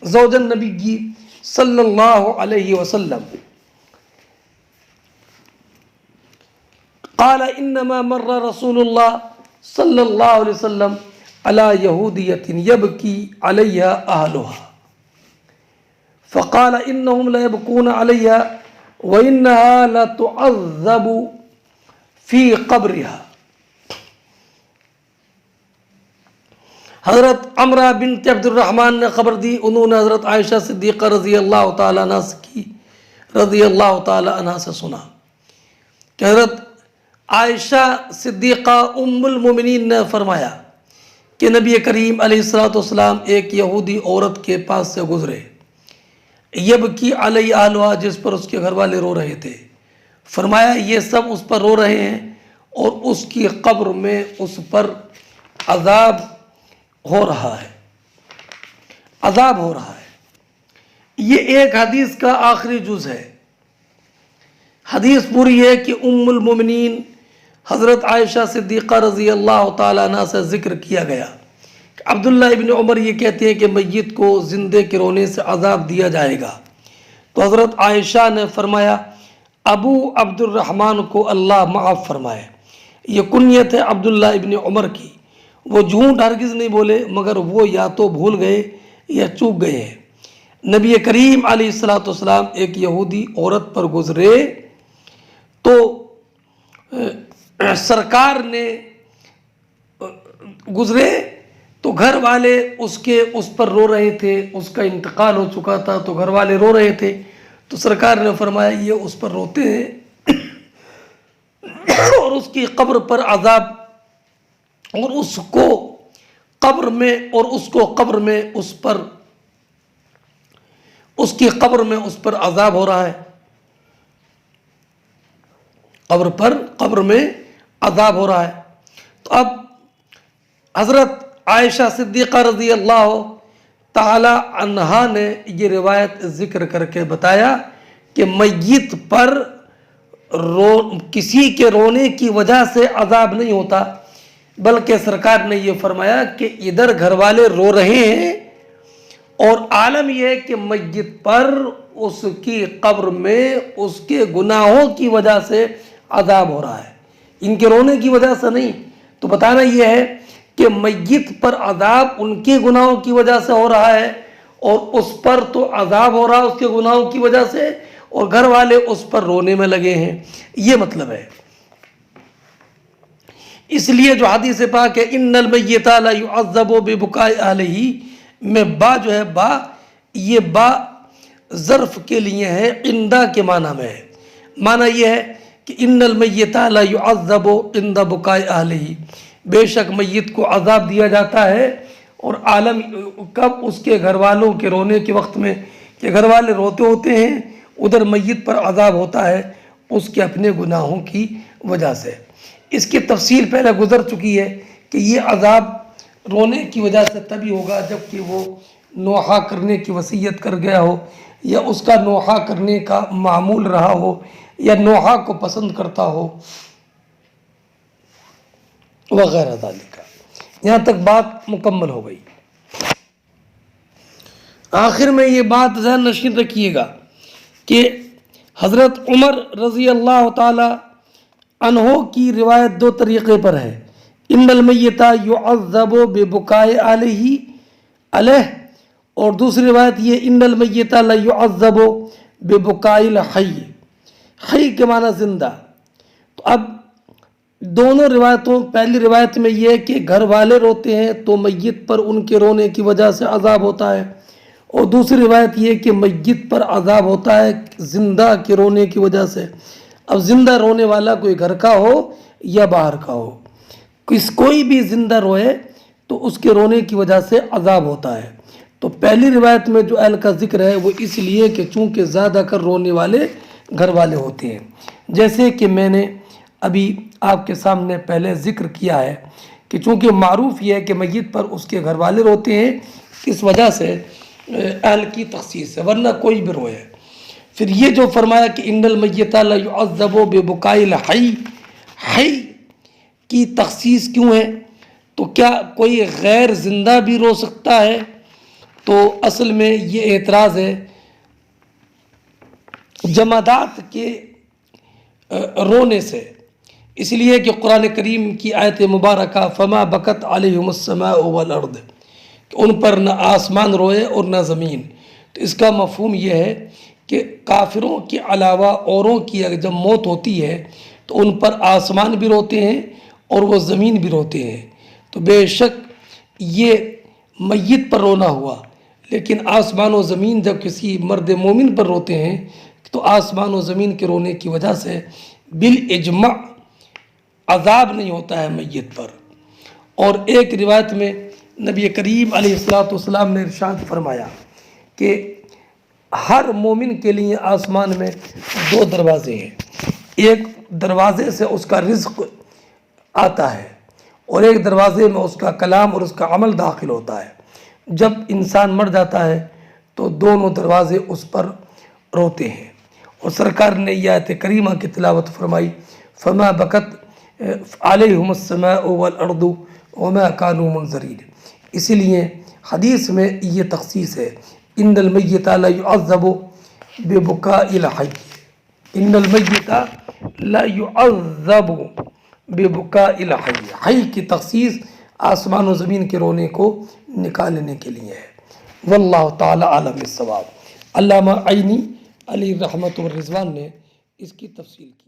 زوج النبی صلی اللہ علیہ وسلم قال انما مر رسول اللہ صلی اللہ علیہ وسلم على یہودیت یبکی علیہا اہلها فقال انہم لا یبکون علیہا وانہا لا تعذب فی قبرها. حضرت عمرہ بنت عبد الرحمن نے خبر دی، انہوں نے حضرت عائشہ صدیقہ رضی اللہ تعالیٰ عنہ سے سنا کہ حضرت عائشہ صدیقہ ام المومنین نے فرمایا کہ نبی کریم علیہ الصلوۃ والسلام ایک یہودی عورت کے پاس سے گزرے، یبکی علی اہلہا، جس پر اس کے گھر والے رو رہے تھے. فرمایا یہ سب اس پر رو رہے ہیں اور اس کی قبر میں اس پر عذاب ہو رہا ہے، عذاب ہو رہا ہے. یہ ایک حدیث کا آخری جز ہے. حدیث پوری ہے کہ ام المومنین حضرت عائشہ صدیقہ رضی اللہ تعالیٰ عنہ سے ذکر کیا گیا. عبداللہ ابن عمر یہ کہتے ہیں کہ میت کو زندے کے رونے سے عذاب دیا جائے گا. تو حضرت عائشہ نے فرمایا ابو عبد الرحمن کو اللہ معاف فرمائے. یہ کنیت ہے عبداللہ ابن عمر کی. وہ جھوٹ ہرگز نہیں بولے مگر وہ یا تو بھول گئے یا چوک گئے ہیں. نبی کریم علیہ الصلوۃ والسلام ایک یہودی عورت پر گزرے تو سرکار نے گزرے تو گھر والے اس پر رو رہے تھے، اس کا انتقال ہو چکا تھا تو گھر والے رو رہے تھے. تو سرکار نے فرمایا یہ اس پر روتے ہیں اور اس کی قبر پر عذاب اور اس کو قبر میں اس کی قبر میں اس پر عذاب ہو رہا ہے، قبر میں عذاب ہو رہا ہے. تو اب حضرت عائشہ صدیقہ رضی اللہ تعالی عنہا نے یہ روایت ذکر کر کے بتایا کہ میت پر کسی کے رونے کی وجہ سے عذاب نہیں ہوتا، بلکہ سرکار نے یہ فرمایا کہ ادھر گھر والے رو رہے ہیں اور عالم یہ ہے کہ میت پر اس کی قبر میں اس کے گناہوں کی وجہ سے عذاب ہو رہا ہے، ان کے رونے کی وجہ سے نہیں۔ تو بتانا یہ ہے کہ میت پر عذاب ان کے گناہوں کی وجہ سے ہو رہا ہے، اور اس پر تو عذاب ہو رہا ہے اس کے گناہوں کی وجہ سے، اور گھر والے اس پر رونے میں لگے ہیں، یہ مطلب ہے۔ اس لیے جو حدیث پاک ہے ان المیت لا يعذب ببکاء اہلہ میں با جو ہے با، یہ با ظرف کے لیے ہے، عندہ کے معنی میں ہے۔ معنی یہ ہے کہ ان المیت لا يعذب عند بکاء اہلہ، بے شک میت کو عذاب دیا جاتا ہے، اور عالم کب؟ اس کے گھر والوں کے رونے کے وقت میں، کہ گھر والے روتے ہوتے ہیں، ادھر میت پر عذاب ہوتا ہے اس کے اپنے گناہوں کی وجہ سے۔ اس کی تفصیل پہلے گزر چکی ہے کہ یہ عذاب رونے کی وجہ سے تبھی ہوگا جب کہ وہ نوحہ کرنے کی وصیت کر گیا ہو، یا اس کا نوحہ کرنے کا معمول رہا ہو، یا نوحہ کو پسند کرتا ہو، وغیرہ ذالک۔ یہاں تک بات مکمل ہو گئی۔ آخر میں یہ بات ذہن نشین رکھیے گا کہ حضرت عمر رضی اللہ تعالی عنہ کی روایت دو طریقے پر ہے، ان المیت یعذب ببکاء اہلہ علیہ، اور دوسری روایت یہ ان المیت لا یعذب ببکاء الحی، حی کے معنی زندہ۔ تو اب دونوں روایتوں، پہلی روایت میں یہ ہے کہ گھر والے روتے ہیں تو میت پر ان کے رونے کی وجہ سے عذاب ہوتا ہے، اور دوسری روایت یہ کہ میت پر عذاب ہوتا ہے زندہ کے رونے کی وجہ سے۔ اب زندہ رونے والا کوئی گھر کا ہو یا باہر کا ہو، کوئی بھی زندہ روئے تو اس کے رونے کی وجہ سے عذاب ہوتا ہے۔ تو پہلی روایت میں جو اہل کا ذکر ہے وہ اس لیے کہ چونکہ زیادہ کر رونے والے گھر والے ہوتے ہیں، جیسے کہ میں نے ابھی آپ کے سامنے پہلے ذکر کیا ہے کہ چونکہ معروف یہ ہے کہ میت پر اس کے گھر والے روتے ہیں، اس وجہ سے اہل کی تخصیص ہے، ورنہ کوئی بھی روئے۔ پھر یہ جو فرمایا کہ ان المیت لا يعذب ببکاء الحی، حی کی تخصیص کیوں ہے؟ تو کیا کوئی غیر زندہ بھی رو سکتا ہے؟ تو اصل میں یہ اعتراض ہے جمادات کے رونے سے، اس لیے کہ قرآن کریم کی آیت مبارکہ فما بکت علیہم السماء والارض، کہ ان پر نہ آسمان روئے اور نہ زمین۔ تو اس کا مفہوم یہ ہے کہ کافروں کے علاوہ اوروں کی جب موت ہوتی ہے تو ان پر آسمان بھی روتے ہیں اور وہ زمین بھی روتے ہیں۔ تو بے شک یہ میت پر رونا ہوا، لیکن آسمان و زمین جب کسی مرد مومن پر روتے ہیں تو آسمان و زمین کے رونے کی وجہ سے بالاجماع عذاب نہیں ہوتا ہے میت پر۔ اور ایک روایت میں نبی کریم علیہ السلام نے ارشاد فرمایا کہ ہر مومن کے لیے آسمان میں دو دروازے ہیں، ایک دروازے سے اس کا رزق آتا ہے اور ایک دروازے میں اس کا کلام اور اس کا عمل داخل ہوتا ہے۔ جب انسان مر جاتا ہے تو دونوں دروازے اس پر روتے ہیں، اور سرکار نے یہ آیت کریمہ کی تلاوت فرمائی فما بکت علیہم السماء والارض وما كانوا منظرین۔ اسی لیے حدیث میں یہ تخصیص ہے ان المیت لا يعذب ببکاء الحی، ان المیت لا يعذب ببکاء الحی، حی کی تخصیص آسمان و زمین کے رونے کو نکالنے کے لیے ہے۔ واللہ تعالی عالم الصواب۔ علامہ عینی علیہ رحمت والرضوان نے اس کی تفصیل کی۔